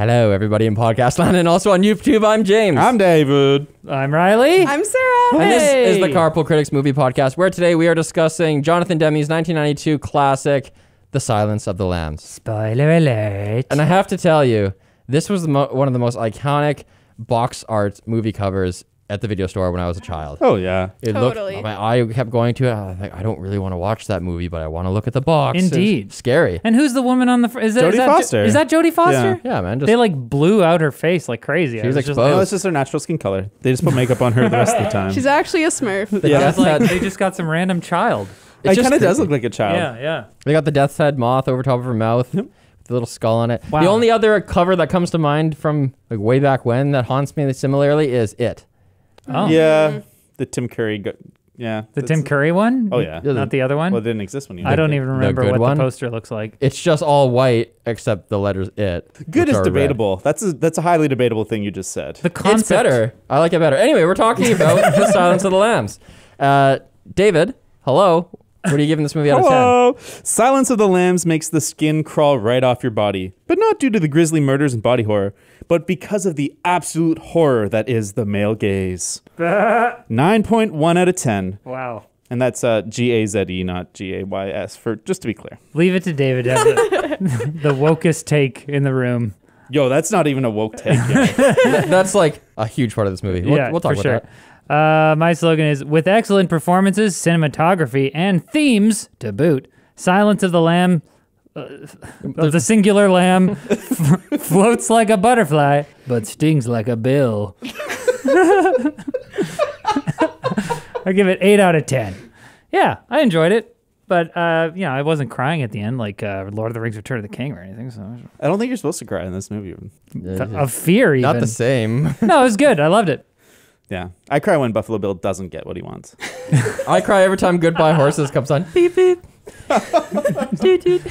Hello, everybody in podcast land, and also on YouTube. I'm James. I'm David. I'm Riley. I'm Sarah. And this Hey. is the Carpool Critics Movie Podcast, where today we are discussing Jonathan Demme's 1992 classic, The Silence of the Lambs. Spoiler alert. And I have to tell you, this was one of the most iconic box art movie covers at the video store when I was a child. Oh, yeah. It Totally. looked, my eye kept going to it. I was like, I don't really want to watch that movie, but I want to look at the box. Indeed. It's scary. And who's the woman on the is that, Jodie is that Foster. Is that Jodie Foster? Yeah, man. Just, They like blew out her face like crazy. She was I just exposed. No, it's just her natural skin color. They just put makeup on her the rest of the time. She's actually a Smurf. the Yeah. death's It's like head. they just got some random child. It's It just kind of does creepy. look like a child. Yeah, yeah. They got the death's head moth over top of her mouth. Yep. With the little skull on it. Wow. The only other cover that comes to mind from like way back when that haunts me similarly is It. Oh. Yeah. The Tim Curry. Yeah. The Tim Curry one? Oh, yeah. Not the other one? Well, it didn't exist when you I don't even remember good what one? the poster looks like. It's just all white except the letters It. Good which is are red. debatable. That's a highly debatable thing you just said. The concept. It's better. I like it better. Anyway, we're talking about The Silence of the Lambs. David, hello. What are you giving this movie out of 10? Hello. Silence of the Lambs makes the skin crawl right off your body, but not due to the grisly murders and body horror, but because of the absolute horror that is the male gaze. 9.1 out of 10. Wow. And that's Gaze, not Gays, for just to be clear. Leave it to David to have the wokest take in the room. Yo, that's not even a woke take yet. That's like a huge part of this movie. We'll talk for about sure. that. My slogan is, with excellent performances, cinematography, and themes to boot, Silence of the Lamb, of the singular lamb, floats like a butterfly, but stings like a bill. I give it 8 out of 10. Yeah, I enjoyed it, but I wasn't crying at the end like Lord of the Rings: Return of the King or anything. So I don't think you're supposed to cry in this movie. of fear, even. Not the same. No, it was good. I loved it. Yeah. I cry when Buffalo Bill doesn't get what he wants. I cry every time Goodbye Horses comes on. Beep, beep. Doot, doot.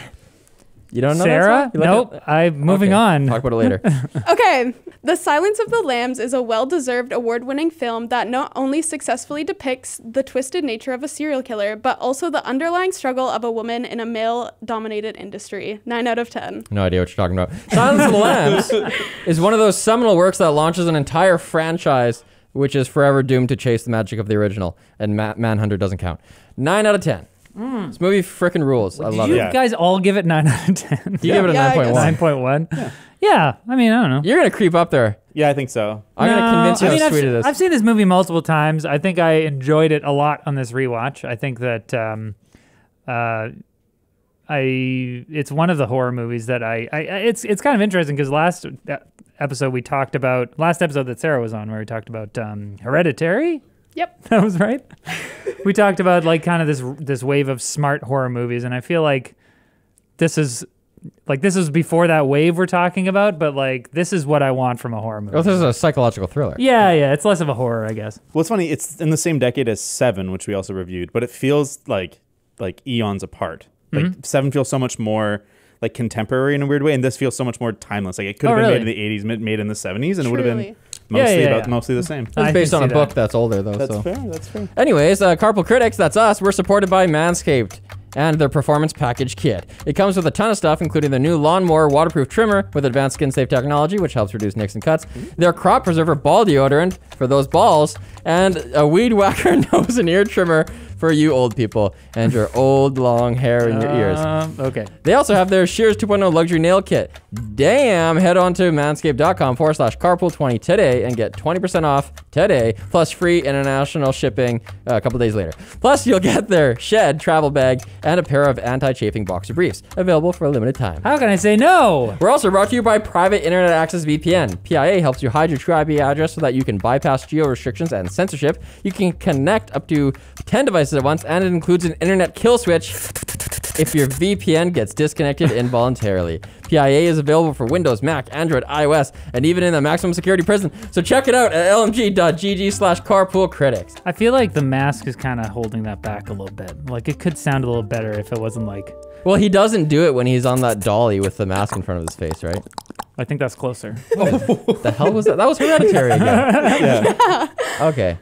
You don't know Sarah? that song? You like Nope. it? I'm moving Okay, on. Talk about it later. Okay, The Silence of the Lambs is a well-deserved award-winning film that not only successfully depicts the twisted nature of a serial killer, but also the underlying struggle of a woman in a male-dominated industry. 9 out of 10. No idea what you're talking about. Silence of the Lambs is one of those seminal works that launches an entire franchise which is forever doomed to chase the magic of the original, and Manhunter doesn't count. 9 out of 10. This movie frickin' rules. I love You it. Yeah. guys all give it 9 out of 10. You give it a Yeah, I guess. 9.1. 9.1? Yeah. I mean, I don't know. You're going to creep up there. Yeah, I think so. I'm going to convince you how I've, sweet it is. I've seen this movie multiple times. I think I enjoyed it a lot on this rewatch. I think that it's one of the horror movies that it's kind of interesting because last episode that Sarah was on where we talked about Hereditary. Yep. That was right. We talked about like kind of this wave of smart horror movies, and I feel like this is before that wave we're talking about, but like this is what I want from a horror movie. This is a psychological thriller. Yeah, it's less of a horror, I guess. Well, it's funny. It's in the same decade as Seven, which we also reviewed, but it feels like eons apart. Like Seven feels so much more like contemporary in a weird way, and this feels so much more timeless. Like it could have been really? made in the 80s, made in the 70s, and it would have been Truly. mostly the same. It's I based can on a see book that. that's older, though. That's so. fair. That's fair. Anyways, Carpool Critics, that's us. We're supported by Manscaped and their Performance Package Kit. It comes with a ton of stuff, including their new lawnmower waterproof trimmer with advanced skin-safe technology, which helps reduce nicks and cuts, their Crop Preserver ball deodorant for those balls, and a Weed Whacker nose and ear trimmer for you old people and your old long hair in your ears. Okay. They also have their Shears 2.0 luxury nail kit. Damn, head on to manscaped.com/carpool20 today and get 20% off today, plus free international shipping a couple days later. Plus, you'll get their Shed travel bag and a pair of anti-chafing boxer briefs, available for a limited time. How can I say no? We're also brought to you by Private Internet Access VPN. PIA helps you hide your true IP address so that you can bypass geo restrictions and censorship. You can connect up to 10 devices at once, and it includes an internet kill switch if your VPN gets disconnected involuntarily. PIA is available for Windows, Mac, Android, iOS, and even in the maximum security prison. So check it out at lmg.gg/carpoolcritics. I feel like the mask is kind of holding that back a little bit. Like it could sound a little better if it wasn't like. Well, he doesn't do it when he's on that dolly with the mask in front of his face, right? I think that's closer. The hell was that? That was Hereditary again. Yeah. Okay.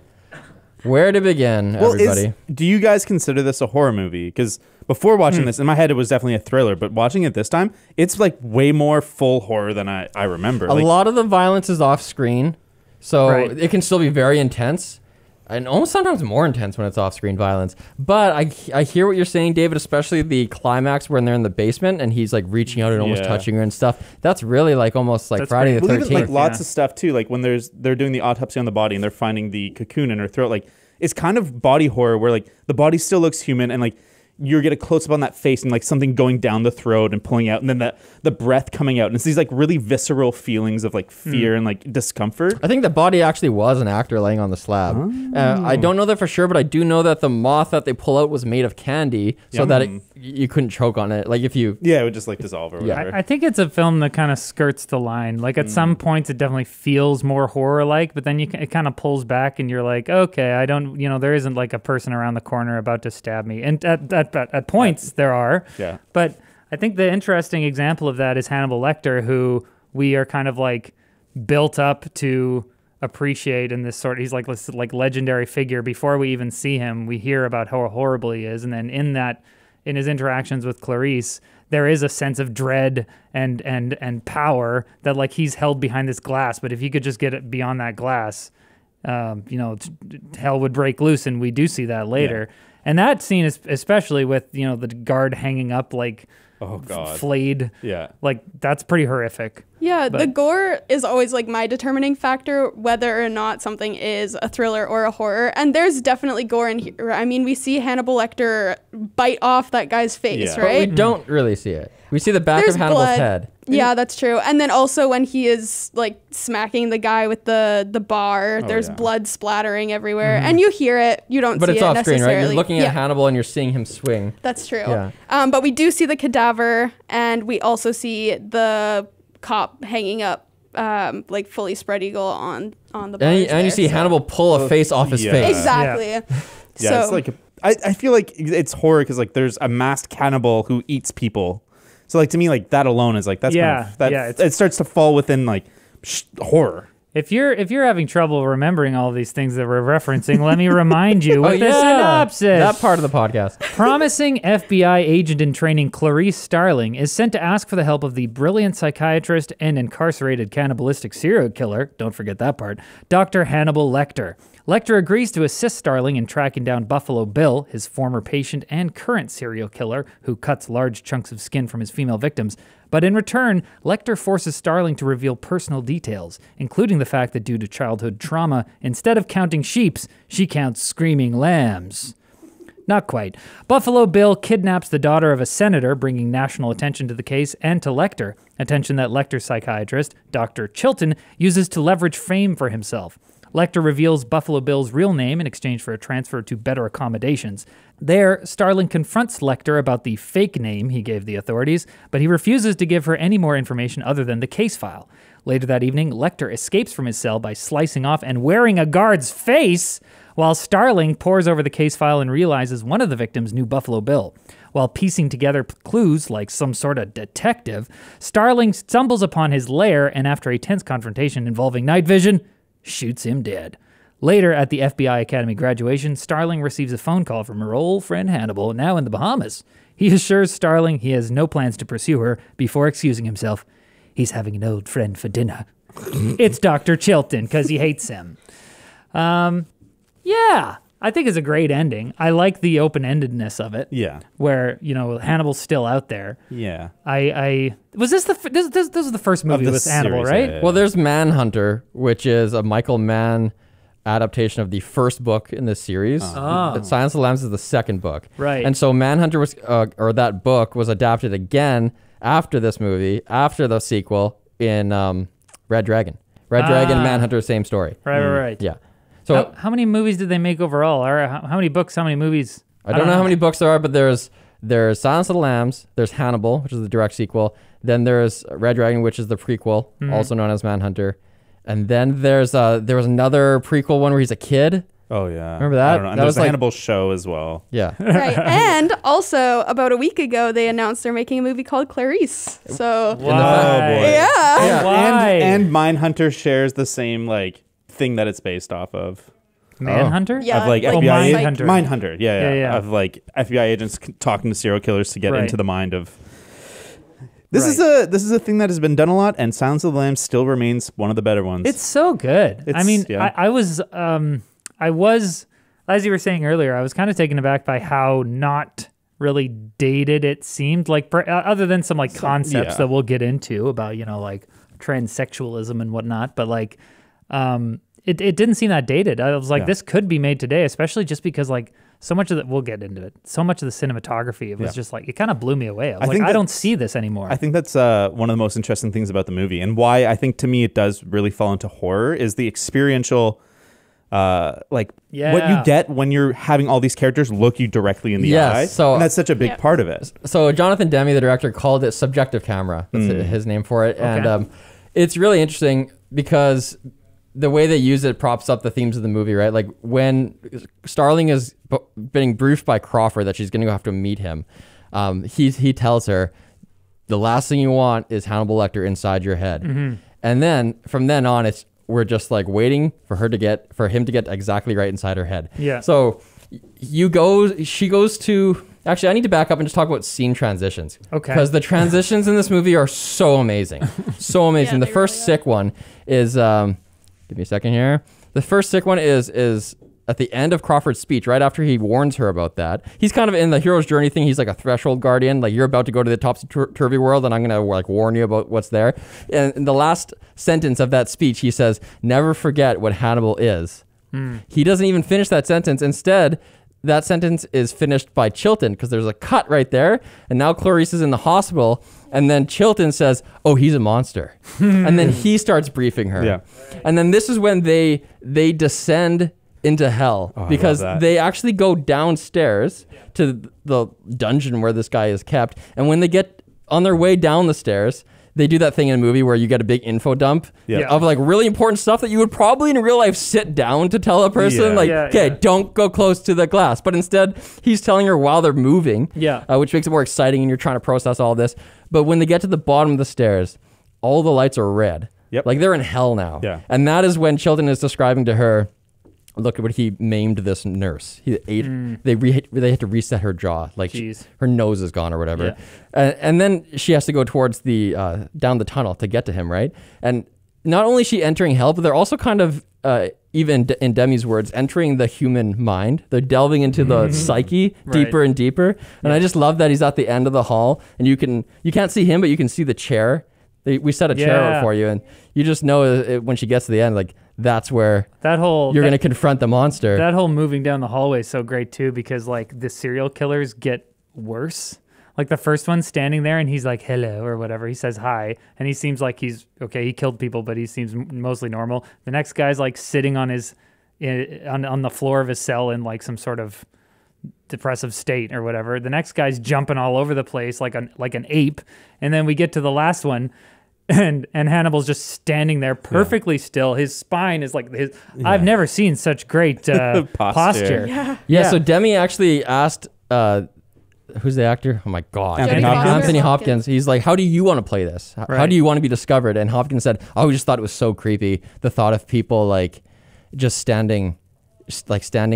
Where to begin, Well, everybody? do you guys consider this a horror movie? Because before watching this, in my head, it was definitely a thriller. But watching it this time, it's like way more full horror than I remember. A lot of the violence is off screen, so Right. it can still be very intense. And almost sometimes more intense when it's off-screen violence. But I hear what you're saying, David, especially the climax when they're in the basement and he's like reaching out and almost touching her and stuff. That's really like almost like Friday the 13th. Even like lots of stuff too. Like when they're doing the autopsy on the body and they're finding the cocoon in her throat. Like it's kind of body horror where like the body still looks human and like you get a close up on that face and like something going down the throat and pulling out, and then the breath coming out, and it's these like really visceral feelings of like fear and like discomfort. I think the body actually was an actor laying on the slab. I don't know that for sure, but I do know that the moth that they pull out was made of candy, so that you couldn't choke on it. Like if you, it would just like dissolve or whatever. I think it's a film that kind of skirts the line. Like at some points, it definitely feels more horror-like, but then it kind of pulls back, and you're like, okay, I don't, there isn't like a person around the corner about to stab me. And at points there are, but I think the interesting example of that is Hannibal Lecter, who we are kind of like built up to appreciate in this sort. He's like this like legendary figure. Before we even see him, we hear about how horrible he is, and then in his interactions with Clarice, there is a sense of dread and power that like he's held behind this glass. But if he could just get it beyond that glass, hell would break loose, and we do see that later. Yeah. And that scene is especially with the guard hanging up like flayed. Yeah, like that's pretty horrific. Yeah, the gore is always like my determining factor whether or not something is a thriller or a horror. And there's definitely gore in here. I mean, we see Hannibal Lecter bite off that guy's face, right? But we don't really see it. We see the back of Hannibal's head. Yeah, that's true. And then also when he is like smacking the guy with the bar, there's blood splattering everywhere. And you hear it. You don't see it necessarily. But it's off screen, right? You're looking at Hannibal and you're seeing him swing. That's true. Yeah. But we do see the cadaver, and we also see the cop hanging up like fully spread eagle on the bars and you see Hannibal pull a face off his face. Exactly. Yeah, it's like I feel like it's horror because like there's a masked cannibal who eats people. So like to me, like that alone is like that's it starts to fall within like horror. If you're having trouble remembering all of these things that we're referencing, let me remind you with the synopsis. That part of the podcast. Promising FBI agent in training Clarice Starling is sent to ask for the help of the brilliant psychiatrist and incarcerated cannibalistic serial killer, don't forget that part, Dr. Hannibal Lecter. Lecter agrees to assist Starling in tracking down Buffalo Bill, his former patient and current serial killer who cuts large chunks of skin from his female victims. But in return, Lecter forces Starling to reveal personal details, including the fact that due to childhood trauma, instead of counting sheeps, she counts screaming lambs. Not quite. Buffalo Bill kidnaps the daughter of a senator, bringing national attention to the case and to Lecter, attention that Lecter's psychiatrist, Dr. Chilton, uses to leverage fame for himself. Lecter reveals Buffalo Bill's real name in exchange for a transfer to better accommodations. There, Starling confronts Lecter about the fake name he gave the authorities, but he refuses to give her any more information other than the case file. Later that evening, Lecter escapes from his cell by slicing off and wearing a guard's face, while Starling pores over the case file and realizes one of the victims knew Buffalo Bill. While piecing together clues like some sort of detective, Starling stumbles upon his lair and after a tense confrontation involving night vision, shoots him dead. Later, at the FBI Academy graduation, Starling receives a phone call from her old friend Hannibal, now in the Bahamas. He assures Starling he has no plans to pursue her before excusing himself. He's having an old friend for dinner. It's Dr. Chilton, because he hates him. Yeah, I think it's a great ending. I like the open-endedness of it. Yeah. Where, Hannibal's still out there. Yeah. Was this this was the first movie with Hannibal, right? Yeah. Well, there's Manhunter, which is a Michael Mann adaptation of the first book in this series. Silence of the Lambs is the second book. Right. And so Manhunter was, or that book was adapted again after this movie, after the sequel in Red Dragon. Red Dragon and Manhunter, same story. Right. Yeah. So how many movies did they make overall? Or how many books, how many movies? I don't know how many books there are, but there's Silence of the Lambs, there's Hannibal, which is the direct sequel, then there's Red Dragon, which is the prequel, also known as Manhunter, and then there was another prequel one where he's a kid. Oh yeah, remember that? I don't know. And that there's was the like, Hannibal show as well. Yeah, right. And also about a week ago, they announced they're making a movie called Clarice. So Oh boy, yeah. Why? And Mindhunter shares the same like thing that it's based off of. Manhunter? Yeah. Of like like FBI Mindhunter. Mindhunter. Yeah. Yeah. Of like FBI agents talking to serial killers to get Right. into the mind of. This Right. is a thing that has been done a lot, and Silence of the Lambs still remains one of the better ones. It's so good. I It's- mean, yeah. I was, as you were saying earlier, I was kind of taken aback by how not really dated it seemed. Like, other than some like concepts yeah. that we'll get into about, like transsexualism and whatnot, but like, it didn't seem that dated. I was like, Yeah. this could be made today, especially just because like so much of it, we'll get into it. So much of the cinematography, it was just like, it kind of blew me away. I was like, I don't see this anymore. I think that's one of the most interesting things about the movie, and why I think to me it does really fall into horror is the experiential, what you get when you're having all these characters look you directly in the Yes, eye. so- and that's such a big part of it. So Jonathan Demme, the director, called it subjective camera. That's his name for it. And it's really interesting because the way they use it props up the themes of the movie, right? Like when Starling is being briefed by Crawford that she's going to have to meet him, he tells her, the last thing you want is Hannibal Lecter inside your head. And then from then on, we're just like waiting for him to get exactly right inside her head. Yeah. So she goes to, actually, I need to back up and just talk about scene transitions. Okay. Because the transitions in this movie are so amazing. So amazing. Yeah, The they first really are. sick one is, give me a second here. The first sick one is at the end of Crawford's speech, right after he warns her about that. He's kind of in the hero's journey thing. He's like a threshold guardian. Like, you're about to go to the topsy-turvy world, and I'm going to like warn you about what's there. And in the last sentence of that speech, he says, never forget what Hannibal is. He doesn't even finish that sentence. Instead, that sentence is finished by Chilton because there's a cut right there. And now Clarice is in the hospital. And then Chilton says, oh, he's a monster. And then he starts briefing her. Yeah. And then this is when they descend into hell because I love that. they actually go downstairs to the dungeon where this guy is kept. And when they get on their way down the stairs, they do that thing in a movie where you get a big info dump Yeah. of like really important stuff that you would probably in real life sit down to tell a person. Yeah. Like, Yeah, okay, yeah. don't go close to the glass. But instead, he's telling her while they're moving, Yeah. which makes it more exciting and you're trying to process all this. But when they get to the bottom of the stairs, all the lights are red. Yep. Like they're in hell now. Yeah. And that is when Chilton is describing to her, look at what he maimed this nurse. He ate. They had to reset her jaw. Like Jeez. her nose is gone or whatever. And then she has to go towards the down the tunnel to get to him, right? And not only is she entering hell, but they're also kind of even in Demme's words, entering the human mind. They're delving into the psyche deeper and deeper. And I just love that he's at the end of the hall, and you can't see him, but you can see the chair. We set a chair out for you, and you just know when she gets to the end, like that's where That whole you're going to confront the monster. That whole moving down the hallway is so great too, because like the serial killers get worse. Like the first one standing there and he's like, hello, or whatever. He says hi. And he seems like he's okay. He killed people, but he seems mostly normal. The next guy's like sitting on on the floor of his cell in like some sort of depressive state or whatever. The next guy's jumping all over the place like an ape. And then we get to the last one. And Hannibal's just standing there perfectly still. His spine is like his. I've never seen such great posture. Yeah. So Demme actually asked, who's the actor? Oh my God. Anthony Jodie Foster. Anthony Hopkins. He's like, how do you want to play this? How Right. do you want to be discovered? And Hopkins said, oh, we just thought it was so creepy. The thought of people like just standing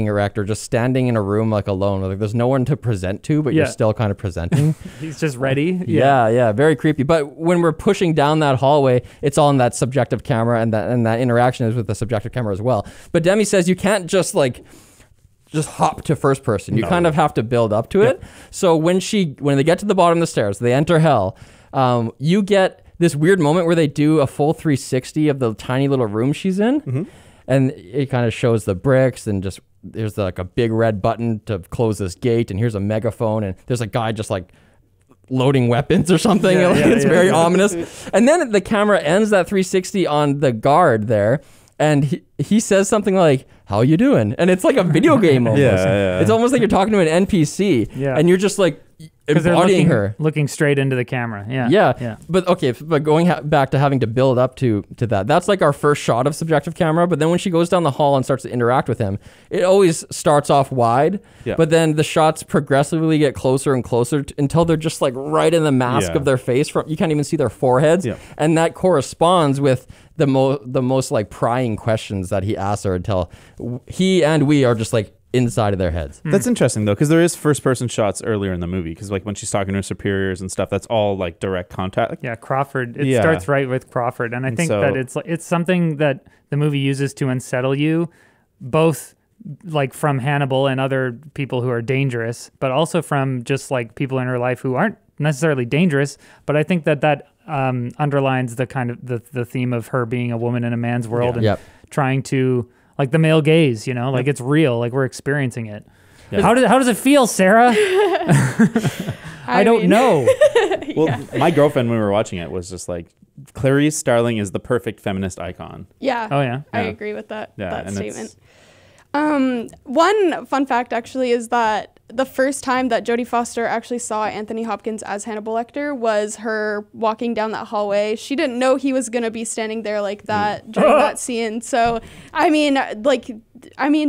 erect or just standing in a room like alone. Like there's no one to present to, but you're Yeah. still kind of presenting. He's just ready. Yeah, very creepy. But when we're pushing down that hallway, it's all in that subjective camera, and that interaction is with the subjective camera as well. But Demme says you can't just hop to first person. You kind of have to build up to it. So when they get to the bottom of the stairs, they enter hell. You get this weird moment where they do a full 360 of the tiny little room she's in. And it kind of shows the bricks and just there's like a big red button to close this gate, and here's a megaphone, and there's a guy just like loading weapons or something. It's very ominous. And then the camera ends that 360 on the guard there, and he says something like, how you doing? And it's like a video game almost. Yeah. It's almost like you're talking to an NPC. Yeah. And you're just like, Because they're embodying her. looking straight into the camera. Yeah. Yeah. But okay, but going back to having to build up to that, that's like our first shot of subjective camera. But then when she goes down the hall and starts to interact with him, it always starts off wide. Yeah. But then the shots progressively get closer and closer until they're just like right in the mask of their face. You can't even see their foreheads. Yeah. And that corresponds with the most like prying questions that he asks her until he and we are just like inside of their heads. That's interesting though, because there is first-person shots earlier in the movie. Because like when she's talking to her superiors and stuff, that's all like direct contact. Yeah, Crawford. It starts right with Crawford, and I think that it's something that the movie uses to unsettle you, both like from Hannibal and other people who are dangerous, but also from just like people in her life who aren't necessarily dangerous. But I think that underlines the kind of the theme of her being a woman in a man's world and trying to. Like the male gaze, you know, like it's real, like we're experiencing it. Yeah. How does it feel, Sarah? I don't know. Well, my girlfriend, when we were watching it, was just like, Clarice Starling is the perfect feminist icon. Yeah. Oh, yeah? I agree with that statement. It's... One fun fact, actually, is that the first time that Jodie Foster actually saw Anthony Hopkins as Hannibal Lecter was her walking down that hallway. She didn't know he was going to be standing there like that during that scene. So, I mean,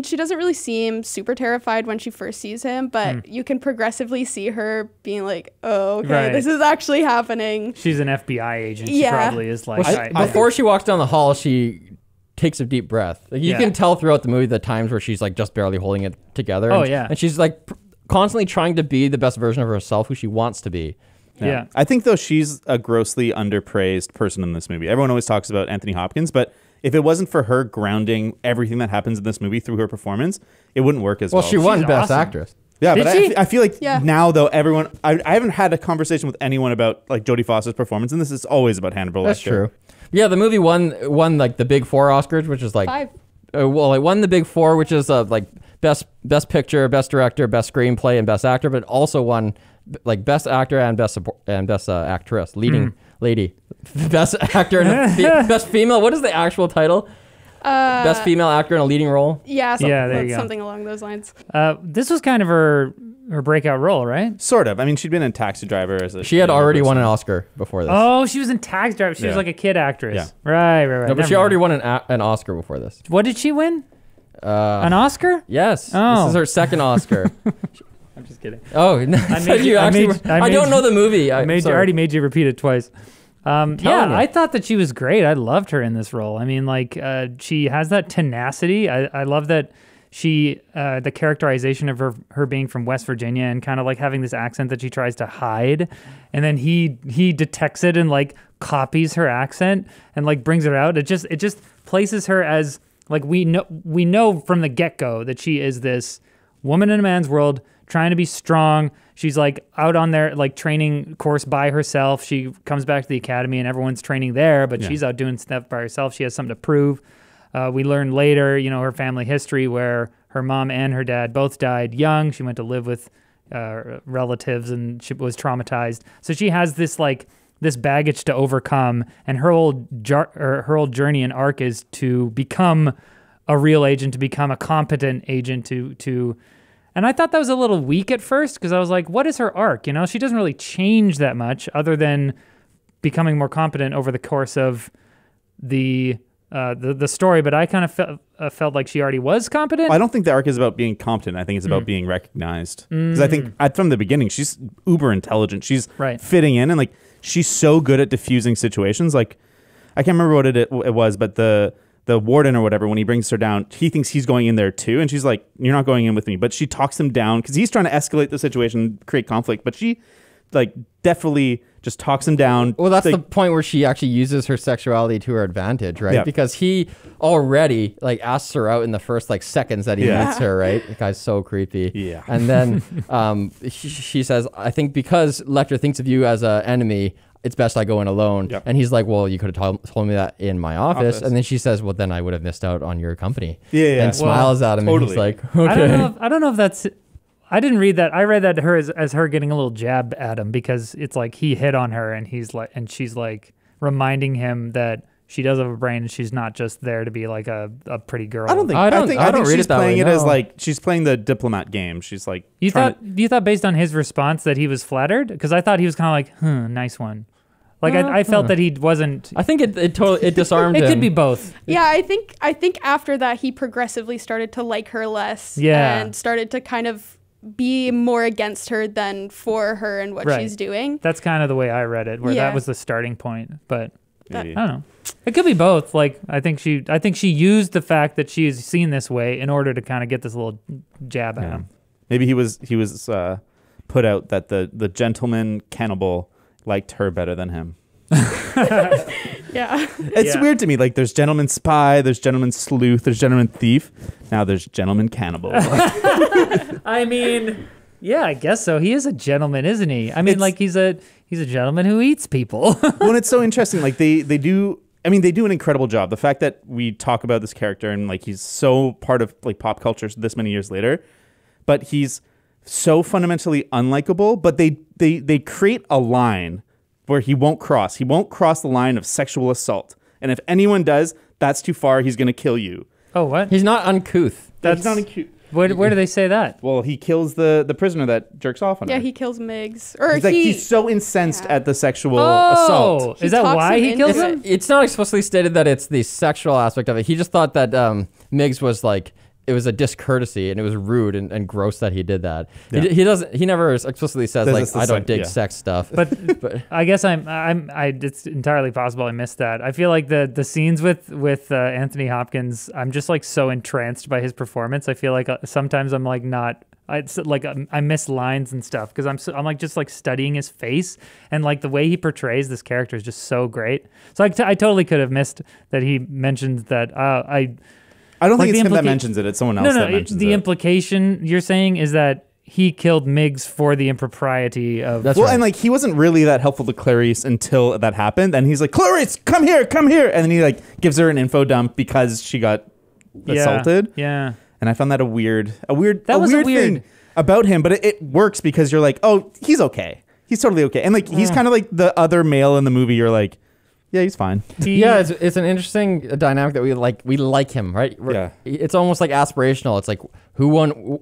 she doesn't really seem super terrified when she first sees him, but you can progressively see her being like, oh, okay, this is actually happening. She's an FBI agent. She probably is like... Before she walks down the hall, she takes a deep breath. Like, you can tell throughout the movie the times where she's like just barely holding it together. And she's like constantly trying to be the best version of herself, who she wants to be. Yeah. I think though she's a grossly underpraised person in this movie. Everyone always talks about Anthony Hopkins, but if it wasn't for her grounding everything that happens in this movie through her performance, it wouldn't work as well. Well, she won Best Actress. Yeah, Did but she? I feel like now though everyone I haven't had a conversation with anyone about like Jodie Foster's performance, and this is always about Hannibal Lecter. That's true. Yeah, the movie won like the big 4 Oscars, which is like 5. Well, it won the big 4, which is like best picture, best director, best screenplay, and best actor, but it also won like best actor and best actress, leading lady, best actor and best female. What is the actual title? Best female actor in a leading role. Yeah, there you go. Something along those lines. This was kind of her breakout role, right? Sort of. I mean, she'd been in Taxi Driver as a... She had already won an Oscar before this. Oh, she was in Taxi Driver. She was like a kid actress. Yeah. Right. No, but she already won an Oscar before this. What did she win? An Oscar? Yes. Oh. This is her second Oscar. I'm just kidding. Oh, no. I don't know the movie. I already made you repeat it twice. I thought that she was great. I loved her in this role. I mean, like, she has that tenacity. I love that she, the characterization of her being from West Virginia and kind of like having this accent that she tries to hide. And then he detects it and like copies her accent and like brings it out. It just places her as like, we know from the get-go that she is this woman in a man's world trying to be strong. She's like out on their like training course by herself. She comes back to the academy and everyone's training there, but she's out doing stuff by herself. She has something to prove. We learn later, her family history where her mom and her dad both died young. She went to live with relatives and she was traumatized. So she has this baggage to overcome, and her whole journey and arc is to become a real agent, to become a competent agent, to. And I thought that was a little weak at first because I was like, what is her arc? She doesn't really change that much other than becoming more competent over the course of the story. But I kind of felt like she already was competent. I don't think the arc is about being competent. I think it's about being recognized. Because I think from the beginning, she's uber intelligent. She's fitting in, and like she's so good at diffusing situations. Like I can't remember what it was, but the warden or whatever, when he brings her down, he thinks he's going in there too. And she's like, you're not going in with me. But she talks him down because he's trying to escalate the situation, create conflict. But she like definitely just talks him down. Well, that's the point where she actually uses her sexuality to her advantage, right? Yeah. Because he already like asks her out in the first like seconds that he meets her, right? The guy's so creepy. Yeah. And then she says, I think because Lecter thinks of you as an enemy, it's best I go in alone. Yep. And he's like, well, you could have told me that in my office. And then she says, well, then I would have missed out on your company. Yeah. And smiles at him. Totally. And he's like, okay. I don't know if that's... I didn't read that. I read that to her as her getting a little jab at him because it's like he hit on her and she's like reminding him that she does have a brain and she's not just there to be like a pretty girl. I don't think. I don't think read she's it that playing way, it as no. like she's playing the diplomat game. She's like You trying thought based on his response that he was flattered? Because I thought he was kind of like, nice one. Like I felt that he wasn't. I think it totally disarmed It him. could be both. Yeah, I think after that he progressively started to like her less Yeah. and started to kind of be more against her than for her and what Right. she's doing. That's kind of the way I read it, where Yeah. that was the starting point. But maybe. I don't know. It could be both. Like I think she used the fact that she's seen this way in order to kind of get this little jab at Yeah. him. Maybe he was put out that the gentleman cannibal liked her better than him. Yeah. It's Yeah. weird to me. Like there's gentleman spy, there's gentleman sleuth, there's gentleman thief. Now there's gentleman cannibal. I mean, yeah, I guess so. He is a gentleman, isn't he? I mean, like he's a gentleman who eats people. Well, and it's so interesting. Like they do. I mean, they do an incredible job. The fact that we talk about this character and like he's so part of like pop culture this many years later, but he's so fundamentally unlikable. But they create a line where he won't cross. He won't cross the line of sexual assault. And if anyone does, that's too far. He's going to kill you. Oh, what? He's not uncouth. That's not a cute. Where do they say that? Well, he kills the prisoner that jerks off on Yeah, her. he kills Miggs. Or He's so incensed Yeah. at the sexual assault. Is that talks why him he into kills it. him? It's not explicitly stated that it's the sexual aspect of it. He just thought that Miggs was like, it was a discourtesy and it was rude and gross that he did that. Yeah. He never explicitly says This like, is the I don't sec- dig yeah. sex stuff. But I guess it's entirely possible I missed that. I feel like the scenes with Anthony Hopkins, I'm just like so entranced by his performance. I feel like sometimes I'm like not. I miss lines and stuff because I'm like just like studying his face and like the way he portrays this character is just so great. So I totally could have missed that he mentioned that. I don't Like think it's the him that implica- mentions it. It's someone else that mentions the it. implication you're saying is that he killed Miggs for the impropriety of. That's Well, right. and like he wasn't really that helpful to Clarice until that happened, and he's like, "Clarice, come here," and then he like gives her an info dump because she got assaulted. Yeah. And I found that a weird weird- thing about him, but it works because you're like, "Oh, he's okay. He's totally okay," and like he's kind of like the other male in the movie. You're like, "Yeah, he's fine." Yeah, it's an interesting dynamic that we like him, right? Yeah. It's almost like aspirational. It's like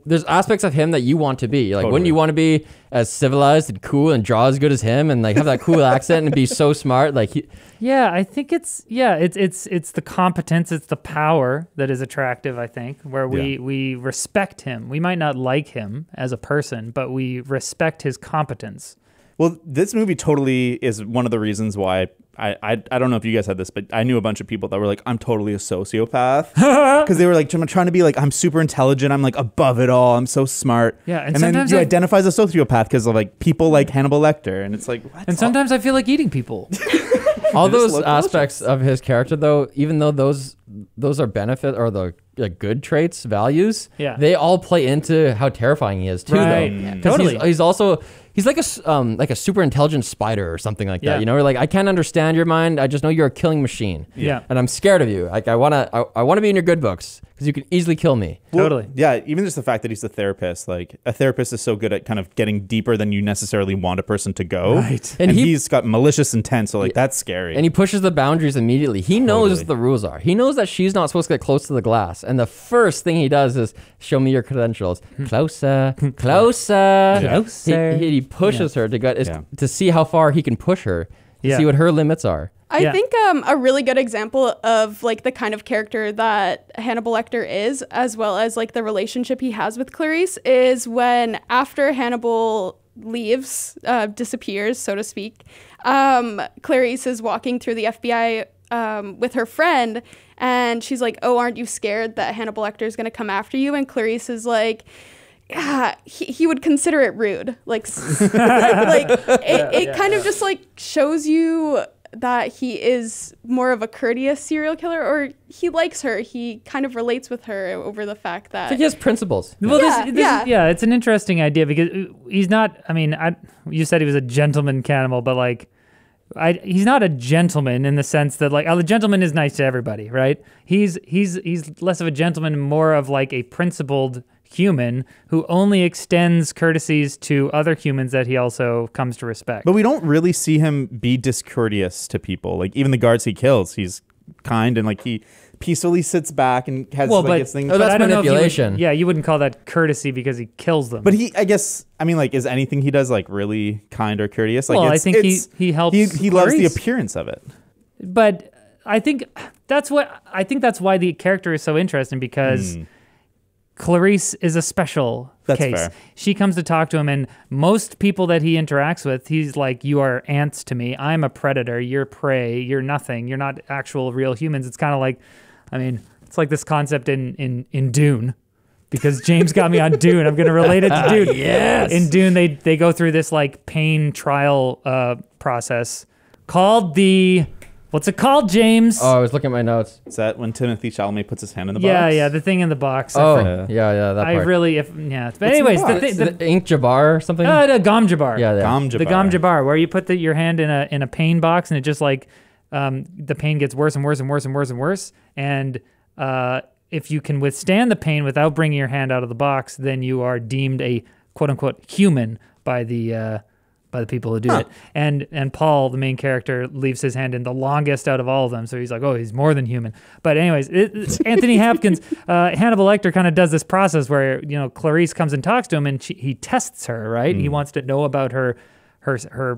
there's aspects of him that you want to be. Like, wouldn't Totally. you want to be as civilized and cool and draw as good as him and like have that cool accent and be so smart? Like, Yeah, I think it's the competence, it's the power that is attractive, I think, where we respect him. We might not like him as a person, but we respect his competence. Well, this movie totally is one of the reasons why I don't know if you guys had this, but I knew a bunch of people that were like, I'm totally a sociopath. Because they were like, I'm trying to be like, I'm super intelligent. I'm like above it all. I'm so smart. Yeah, and and then sometimes you I- identify as a sociopath because of like people like Hannibal Lecter. And it's like, what? And sometimes I feel like eating people. all Just those look aspects of his character, though, even though those are benefit or the good traits, values, Yeah. they all play into how terrifying he is too. Right. Though. Yeah. 'Cause Totally. He's like a super intelligent spider or something like that. Yeah. You know, like I can't understand your mind. I just know you're a killing machine. Yeah. And I'm scared of you. Like I wanna be in your good books because you can easily kill me. Well, Totally. Yeah, even just the fact that he's a therapist, like a therapist is so good at kind of getting deeper than you necessarily want a person to go. Right. And, And he's got malicious intent, so like that's scary. And he pushes the boundaries immediately. He knows Totally. the rules are. He knows that she's not supposed to get close to the glass. And the first thing he does is show me your credentials. Closer, closer. Closer. He pushes her to get Yeah. to see how far he can push her. To Yeah. see what her limits are. I Yeah. think a really good example of like the kind of character that Hannibal Lecter is, as well as like the relationship he has with Clarice, is when after Hannibal leaves, disappears, so to speak, Clarice is walking through the FBI with her friend, and she's like, "Oh, aren't you scared that Hannibal Lecter is going to come after you?" And Clarice is like, yeah, he would consider it rude. Like, it kind of just like shows you that he is more of a courteous serial killer, or he likes her. He kind of relates with her over the fact I that think he has principles. Well, Yeah. it's an interesting idea because he's not. I mean, you said he was a gentleman cannibal, but like, he's not a gentleman in the sense that like, a gentleman is nice to everybody, right? He's less of a gentleman, more of like a principled human who only extends courtesies to other humans that he also comes to respect. But we don't really see him be discourteous to people. Like even the guards he kills, he's kind, and like he peacefully sits back and has Well, like but- his thing. Oh, that's I don't know if manipulation. you wouldn't call that courtesy because he kills them. But I guess, I mean, like, is anything he does like really kind or courteous? Like, Well, I think he helps He loves the Clarice. appearance of it. But I think that's why the character is so interesting, because Clarice is a special That's case. fair. She comes to talk to him, and most people that he interacts with, he's like, "You are ants to me. I'm a predator. You're prey. You're nothing. You're not actual real humans." It's kind of like, I mean, it's like this concept in Dune. Because James got me on Dune, I'm going to relate it to Dune. Yes. In Dune, they go through this like pain trial process called what's it called, James? Oh, I was looking at my notes. Is that when Timothy Chalamet puts his hand in the yeah, box? yeah, the thing in the box. Oh, yeah, that I part. really, But anyways, box? the the ink Jabbar or something? the Gom Jabbar. yeah. Gom The Jabbar. Gom Jabbar, where you put your hand in a pain box, and it just like the pain gets worse and worse and worse and worse and worse. And if you can withstand the pain without bringing your hand out of the box, then you are deemed a quote unquote human by the people who do it. And Paul, the main character, leaves his hand in the longest out of all of them. So he's like, oh, he's more than human. But anyways, Anthony Hopkins, Hannibal Lecter kind of does this process where, Clarice comes and talks to him, and he tests her, right? He wants to know about her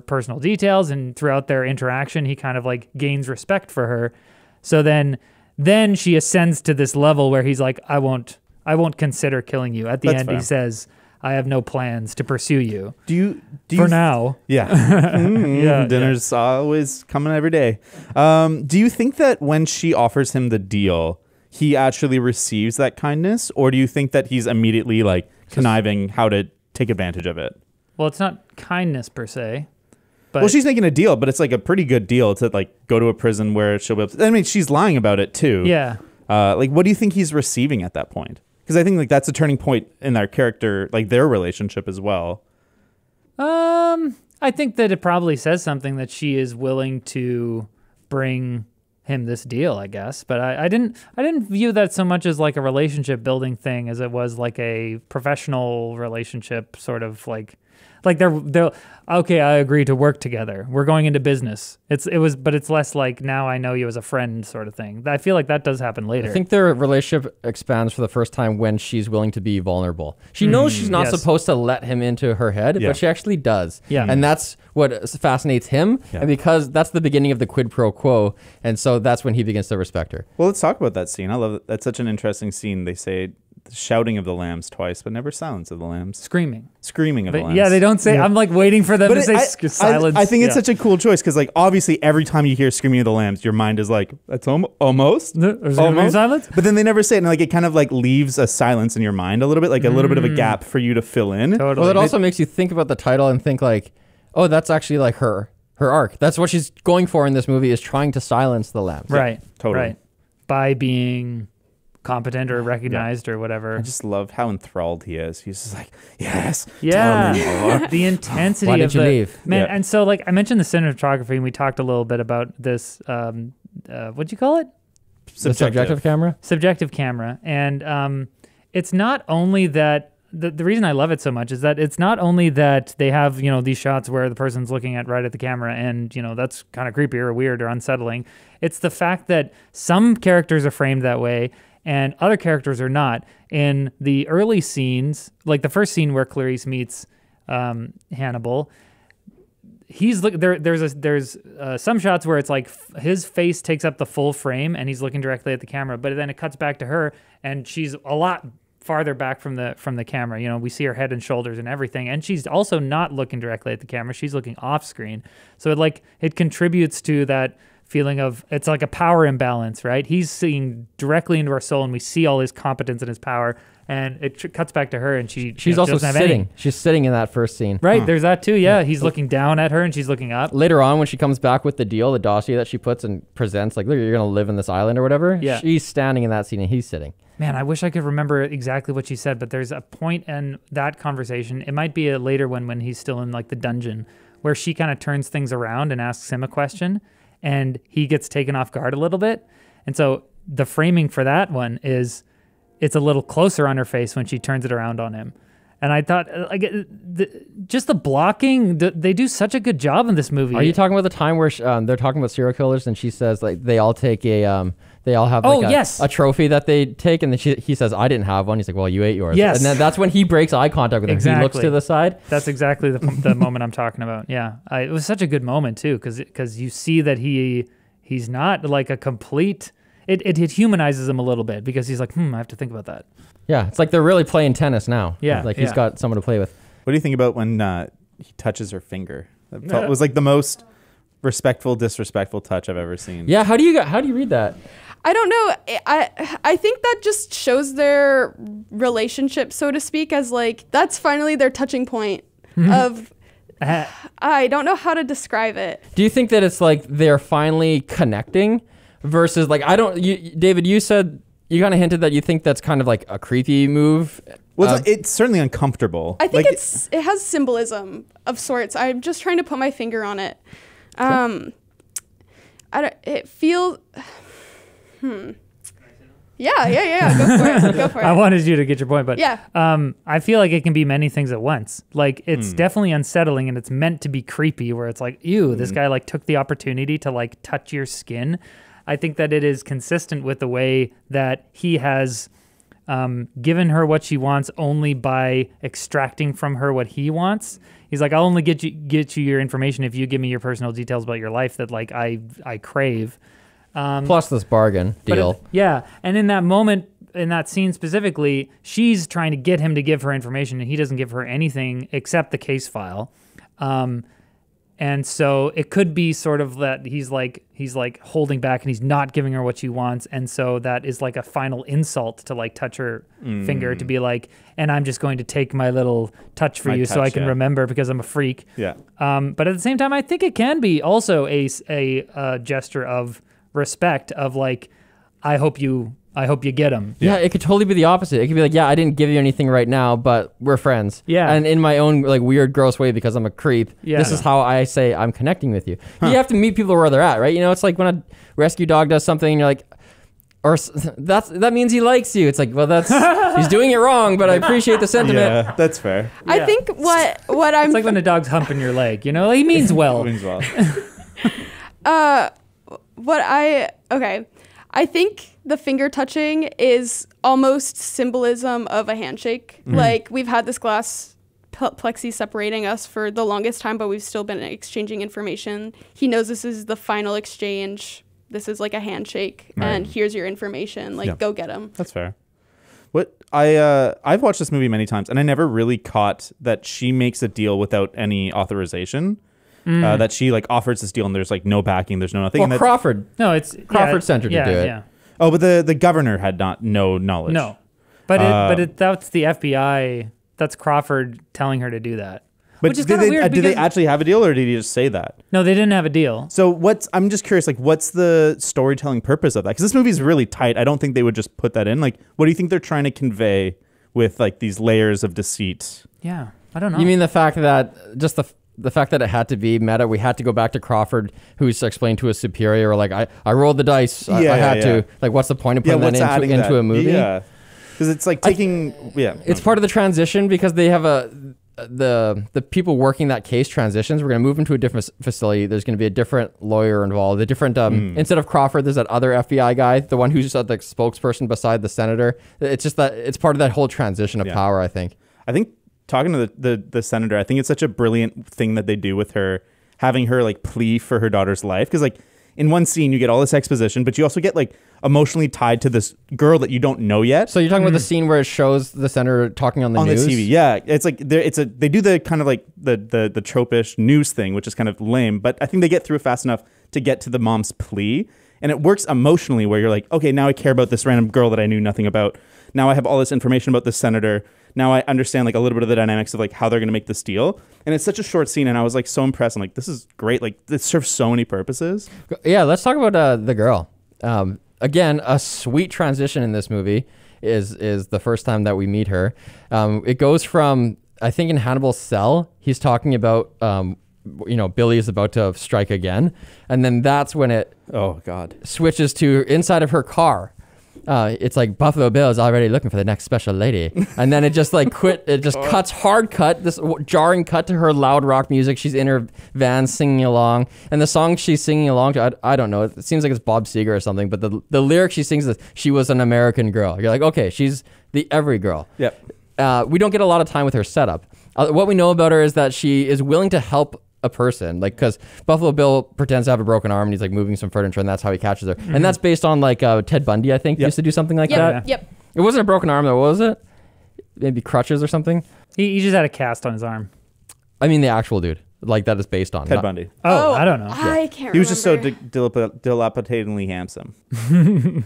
personal details, and throughout their interaction, he kind of like gains respect for her. So then she ascends to this level where he's like, I won't consider killing you. At the That's end, fair. he says, I have no plans to pursue you. Do you For now. Yeah. Yeah, Dinner's always coming every day. Do you think that when she offers him the deal, he actually receives that kindness? Or do you think that he's immediately like conniving how to take advantage of it? Well, it's not kindness per se. But Well, she's making a deal, but it's like a pretty good deal to like go to a prison where she'll be able to, I mean, she's lying about it too. yeah. Like, what do you think he's receiving at that point? Because I think like that's a turning point in their character, like their relationship as well. I think that it probably says something that she is willing to bring him this deal, I guess. But I didn't view that so much as like a relationship building thing as it was like a professional relationship, sort of like they're okay, I agree to work together. We're going into business. But it's less like, now I know you as a friend sort of thing. I feel like that does happen later. I think their relationship expands for the first time when she's willing to be vulnerable. She knows she's not yes. supposed to let him into her head, Yeah. but she actually does. Yeah. And that's what fascinates him. Yeah. And because that's the beginning of the quid pro quo. And so that's when he begins to respect her. Well, let's talk about that scene. I love it. That's such an interesting scene. They say the shouting of the lambs twice, but never silence of the lambs. Screaming. Screaming of the But lambs. yeah, they don't say. I'm like waiting for them to say silence. I think it's Yeah. such a cool choice because, like, obviously, every time you hear "screaming of the lambs," your mind is like, "That's almost." Is it gonna be silence? But then they never say it, and like it kind of like leaves a silence in your mind a little bit, like a little bit of a gap for you to fill in. Totally. Well, it also makes you think about the title and think like, oh, that's actually like her arc. That's what she's going for in this movie, is trying to silence the lambs. Right. totally. Right. By being competent or recognized or whatever. I just love how enthralled he is. He's just like, yes, Yeah, tell me more. the intensity Why of did you the leave? man. Yeah. And so, like, I mentioned the cinematography, and we talked a little bit about this. What'd you call it? The subjective camera? Subjective camera. And it's not only that. The reason I love it so much is that it's not only that they have, these shots where the person's looking right at the camera, and, that's kind of creepy or weird or unsettling. It's the fact that some characters are framed that way and other characters are not. In the early scenes, like the first scene where Clarice meets Hannibal, there's some shots where it's like his face takes up the full frame and he's looking directly at the camera, but then it cuts back to her and she's a lot farther back from the camera. We see her head and shoulders and everything, and she's also not looking directly at the camera. She's looking off screen. So it contributes to that feeling of, it's like a power imbalance, right? He's seeing directly into our soul, and we see all his competence and his power, and it cuts back to her, and she's also doesn't have sitting. any. She's sitting in that first scene. Right, there's that too, yeah. He's looking down at her, and she's looking up. Later on, when she comes back with the deal, the dossier that she puts and presents, like, look, you're going to live in this island or whatever. Yeah. She's standing in that scene and he's sitting. Man, I wish I could remember exactly what she said, but there's a point in that conversation. It might be a later one when he's still in like the dungeon, where she kind of turns things around and asks him a question, and he gets taken off guard a little bit. And so the framing for that one is it's a little closer on her face when she turns it around on him. And I thought, just the blocking, they do such a good job in this movie. Are you talking about the time where they're talking about serial killers and she says like they all take they all have like a trophy that they take, and then he says, I didn't have one. He's like, well, you ate yours. Yes. And then that's when he breaks eye contact with him. He looks to the side. That's exactly the moment I'm talking about. Yeah. It was such a good moment too, because you see that he's not like a complete... It humanizes him a little bit because he's like, I have to think about that. Yeah, it's like they're really playing tennis now. Yeah. Like he's got someone to play with. What do you think about when he touches her finger? It was like the most respectful, disrespectful touch I've ever seen. Yeah, how do you read that? I don't know. I think that just shows their relationship, so to speak, as like that's finally their touching point of... I don't know how to describe it. Do you think that it's like they're finally connecting versus like, David, you said... You kind of hinted that you think that's kind of like a creepy move. Well, it's certainly uncomfortable. I think it has symbolism of sorts. I'm just trying to put my finger on it. It feels... Yeah. Go for it. I wanted you to get your point, but yeah. I feel like it can be many things at once. Like it's definitely unsettling, and it's meant to be creepy, where it's like, ew, this guy like took the opportunity to like touch your skin. I think that it is consistent with the way that he has given her what she wants only by extracting from her what he wants. He's like, I'll only get you your information if you give me your personal details about your life that like I crave. Plus this bargain deal. And in that moment, in that scene specifically, she's trying to get him to give her information, and he doesn't give her anything except the case file. And so it could be sort of that he's like holding back and he's not giving her what she wants. And so that is like a final insult to like touch her finger, to be like, and I'm just going to take my little touch for you so I can remember because I'm a freak. Yeah. But at the same time, I think it can be also a gesture of respect of like, I hope you get him. Yeah, it could totally be the opposite. It could be like, yeah, I didn't give you anything right now, but we're friends. Yeah. And in my own like weird, gross way, because I'm a creep, this is how I say I'm connecting with you. You have to meet people where they're at, right? You know, it's like when a rescue dog does something and you're like, that means he likes you. It's like, well, he's doing it wrong, but I appreciate the sentiment. Yeah, that's fair. I think what I'm... It's like when a dog's humping your leg, you know? Like, he means well. Means well. I think the finger touching is almost symbolism of a handshake. Like, we've had this glass plexi separating us for the longest time, but we've still been exchanging information. He knows this is the final exchange. This is like a handshake, and here's your information. Like, go get him. That's fair. What I've watched this movie many times, and I never really caught that she makes a deal without any authorization. That she like offers this deal and there's like no backing, there's no nothing. Well, Crawford. No, it's Crawford sent her to do it. Yeah. Oh, but the governor had no knowledge. No, but that's the FBI. That's Crawford telling her to do that. But which is kind of weird. Did they actually have a deal, or did he just say that? No, they didn't have a deal. So I'm just curious, like, what's the storytelling purpose of that? Because this movie is really tight. I don't think they would just put that in. Like, what do you think they're trying to convey with like these layers of deceit? Yeah, I don't know. You mean the fact that just the fact that it had to be meta, we had to go back to Crawford, who's explained to his superior, like, I rolled the dice, I had to. Like, what's the point of putting that into a movie? Yeah, because it's like taking, It's part of the transition because they have the people working that case transitions. We're going to move into a different facility. There's going to be a different lawyer involved. A different, instead of Crawford, there's that other FBI guy, the one who's the spokesperson beside the senator. It's just that it's part of that whole transition of power, I think. Talking to the senator, I think it's such a brilliant thing that they do with her, having her like plea for her daughter's life. Because like in one scene, you get all this exposition, but you also get like emotionally tied to this girl that you don't know yet. So you're talking about the scene where it shows the senator talking on the news? On the TV, yeah. It's like they do the kind of like the tropish news thing, which is kind of lame, but I think they get through it fast enough to get to the mom's plea. And it works emotionally where you're like, okay, now I care about this random girl that I knew nothing about. Now I have all this information about this senator. Now I understand like a little bit of the dynamics of like how they're going to make this deal. And it's such a short scene, and I was like so impressed. I'm like, this is great. Like, this serves so many purposes. Yeah, let's talk about the girl. Again, a sweet transition in this movie is the first time that we meet her. It goes from, I think in Hannibal's cell, he's talking about, Billy is about to strike again. And then that's when it oh God, switches to inside of her car. it's like Buffalo Bill is already looking for the next special lady, and then it just like cuts hard cut, this jarring cut to her loud rock music. She's in her van singing along, and the song she's singing along to, I don't know, it seems like it's Bob Seger or something, but the lyric she sings is, "She was an American girl." You're like, okay, she's the every girl. Yep. We don't get a lot of time with her setup. What we know about her is that she is willing to help a person, like, because Buffalo Bill pretends to have a broken arm and he's like moving some furniture, and that's how he catches her. And that's based on like Ted Bundy, I think, used to do something like that. Yep. It wasn't a broken arm though, was it? Maybe crutches or something. He just had a cast on his arm. I mean, the actual dude, like that is based on Ted Bundy. Oh, I don't know. I can't. He was just so remember. dilapidatingly handsome.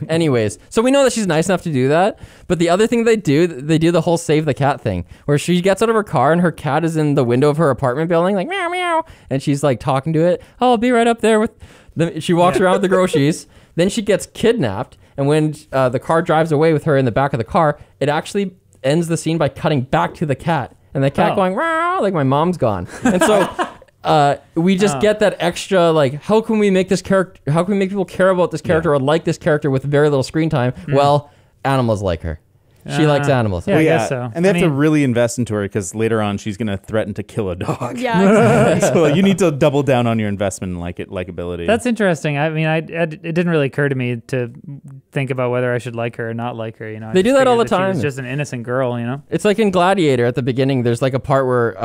Anyways, so we know that she's nice enough to do that, but the other thing they do the whole save the cat thing, where she gets out of her car and her cat is in the window of her apartment building, like meow meow, and she's like talking to it. Oh, I'll be right up there with. She walks around with the groceries. Then she gets kidnapped, and when the car drives away with her in the back of the car, it actually ends the scene by cutting back to the cat, and the cat going meow, like my mom's gone, and so. We just get that extra, like, how can we make this character, how can we make people care about this character or like this character with very little screen time? Well, animals like her. She likes animals. Yeah, I guess so. And they have to really invest into her because later on she's going to threaten to kill a dog. Yeah, exactly. So you need to double down on your investment in likability. That's interesting. I mean, it didn't really occur to me to think about whether I should like her or not like her. You know, They do that all the She time. was just an innocent girl. You know, It's like in Gladiator at the beginning, there's like a part where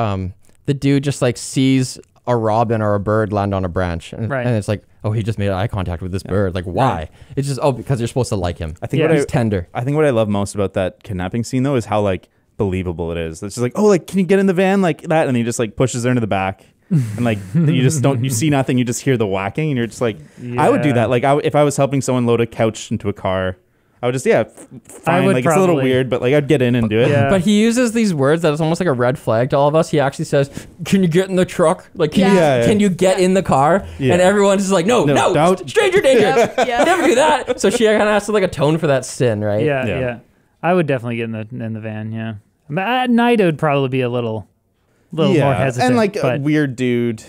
the dude just like sees a robin or a bird land on a branch, and it's like, oh, he just made eye contact with this bird. Like, why? Right. It's just, because you're supposed to like him. I think he's tender. I think what I love most about that kidnapping scene though is how like believable it is. It's just like, oh, like, can you get in the van like that? And he just like pushes her into the back, and like you see nothing. You just hear the whacking, and you're just like, I would do that. Like, if I was helping someone load a couch into a car, I would just, fine. Like, it's a little weird, but like, I'd get in and do it. Yeah. But he uses these words that is almost like a red flag to all of us. He actually says, can you get in the truck? Like, can you get in the car? Yeah. And everyone's just like, no, don't. Stranger danger. Never do that. So she kind of has to like atone for that sin, right? Yeah. I would definitely get in the van, yeah. But at night, it would probably be a little more hesitant. And like a weird dude.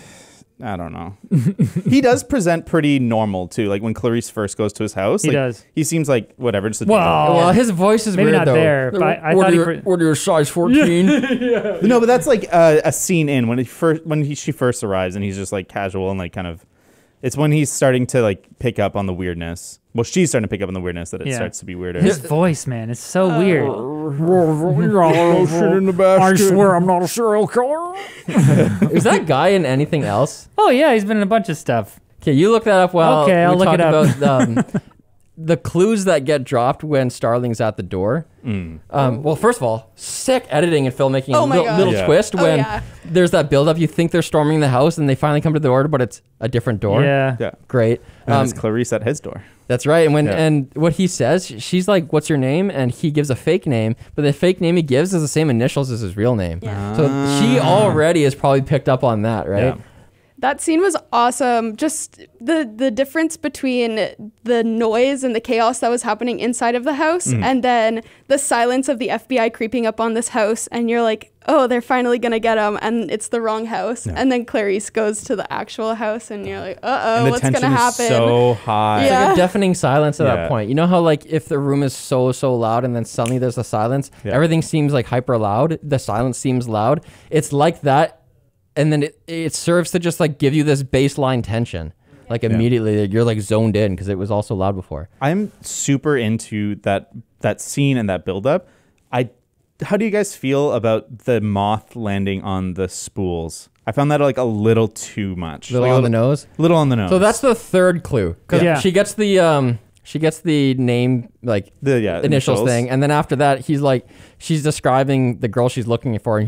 I don't know. He does present pretty normal too. Like when Clarice first goes to his house, he does. He seems like whatever. Just well, his voice is maybe weird not though. there. But I thought what are your size 14? No, but that's like a scene in when she first arrives, and he's just like casual and like kind of. It's when he's starting to like pick up on the weirdness. Well, she's starting to pick up on the weirdness that it starts to be weirder. His voice, man, it's so weird. I swear I'm not a serial killer. Is that guy in anything else? Oh yeah, he's been in a bunch of stuff. Okay, you look that up while okay, I'll look it up. About the clues that get dropped when Starling's at the door. Well, first of all, sick editing and filmmaking. Oh my God. Little twist when there's that build-up. You think they're storming the house, and they finally come to the door, but it's a different door. Yeah. Great. And it's Clarice at his door. That's right. And and what he says, she's like, "What's your name?" And he gives a fake name, but the fake name he gives is the same initials as his real name. Yeah. So she already has probably picked up on that, right? Yeah. That scene was awesome. Just the difference between the noise and the chaos that was happening inside of the house and then the silence of the FBI creeping up on this house, and you're like, oh, they're finally going to get him, and it's the wrong house. Yeah. And then Clarice goes to the actual house, and you're like, uh-oh, what's going to happen? Is so high. It's like a deafening silence at that point. You know how like if the room is so loud and then suddenly there's a silence, everything seems like hyper loud, the silence seems loud. It's like that. And then it serves to just like give you this baseline tension. Like immediately you're like zoned in because it was also loud before. I'm super into that scene and that buildup. How do you guys feel about the moth landing on the spools? I found that like a little too much. Little on the nose? Little on the nose. So that's the third clue. Because she gets the name, like the initials thing. And then after that, she's describing the girl she's looking for,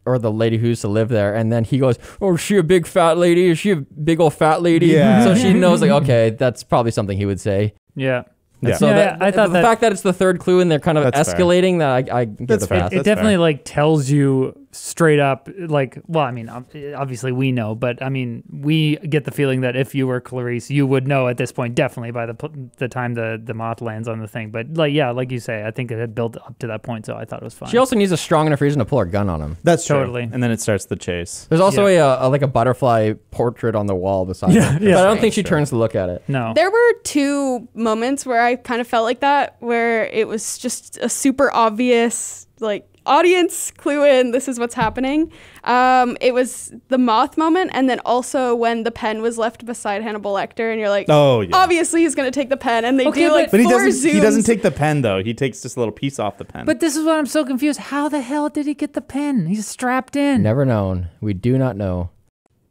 or the lady who used to live there, and then he goes, "Oh, is she a big fat lady? Is she a big old fat lady?" Yeah. So she knows, like, okay, that's probably something he would say. Yeah. And so I thought the fact that it's the third clue and they're kind of escalating, that I give a pass. It definitely like tells you straight up, like, well, I mean, obviously we know, but I mean, we get the feeling that if you were Clarice, you would know at this point, definitely by the time the moth lands on the thing. But like, yeah, like you say, I think it had built up to that point, so I thought it was fine. She also needs a strong enough reason to pull her gun on him. That's true. Totally. And then it starts the chase. There's also a butterfly portrait on the wall beside her. But I don't think she turns to look at it. No. There were 2 moments where I kind of felt like that, where it was just a super obvious, like, audience clue in, this is what's happening. It was the moth moment, and then also when the pen was left beside Hannibal Lecter, and you're like, oh, yeah. Obviously he's going to take the pen, and they Okay, do like but 4 he doesn't zooms. take the pen, though. He takes just a little piece off the pen. But this is what I'm so confused. How the hell did he get the pen? He's strapped in. Never known. We do not know.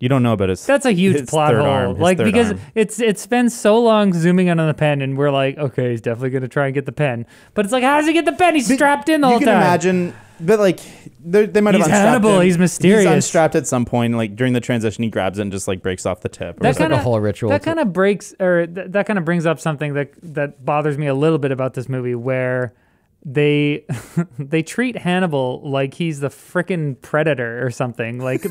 You don't know about his. That's a huge his plot third hole. arm, his Like, third because arm. it spends so long zooming in on the pen, and we're like, okay, he's definitely going to try and get the pen. But it's like, how does he get the pen? He's strapped in the whole You time. can imagine, but like they might have He's unstrapped Hannibal, him. he's mysterious. He's unstrapped at some point. Like during the transition, he grabs it and just like breaks off the tip. It's like a whole ritual. That kind of breaks, or that kind of brings up something that bothers me a little bit about this movie, where they treat Hannibal like he's the frickin' predator or something, like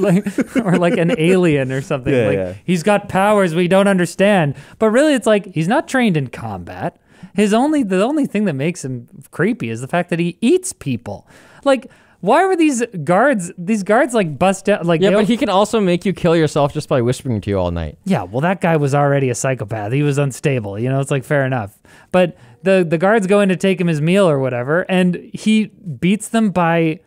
or like an alien or something. Yeah, like yeah. he's got powers we don't understand. But really, it's like he's not trained in combat. The only thing that makes him creepy is the fact that he eats people. Like, why were these guards like bust out? Like, Yeah, but he can also make you kill yourself just by whispering to you all night. yeah, well, that guy was already a psychopath. He was unstable. You know, it's like, fair enough. But the guards go in to take him his meal or whatever, and he beats them by,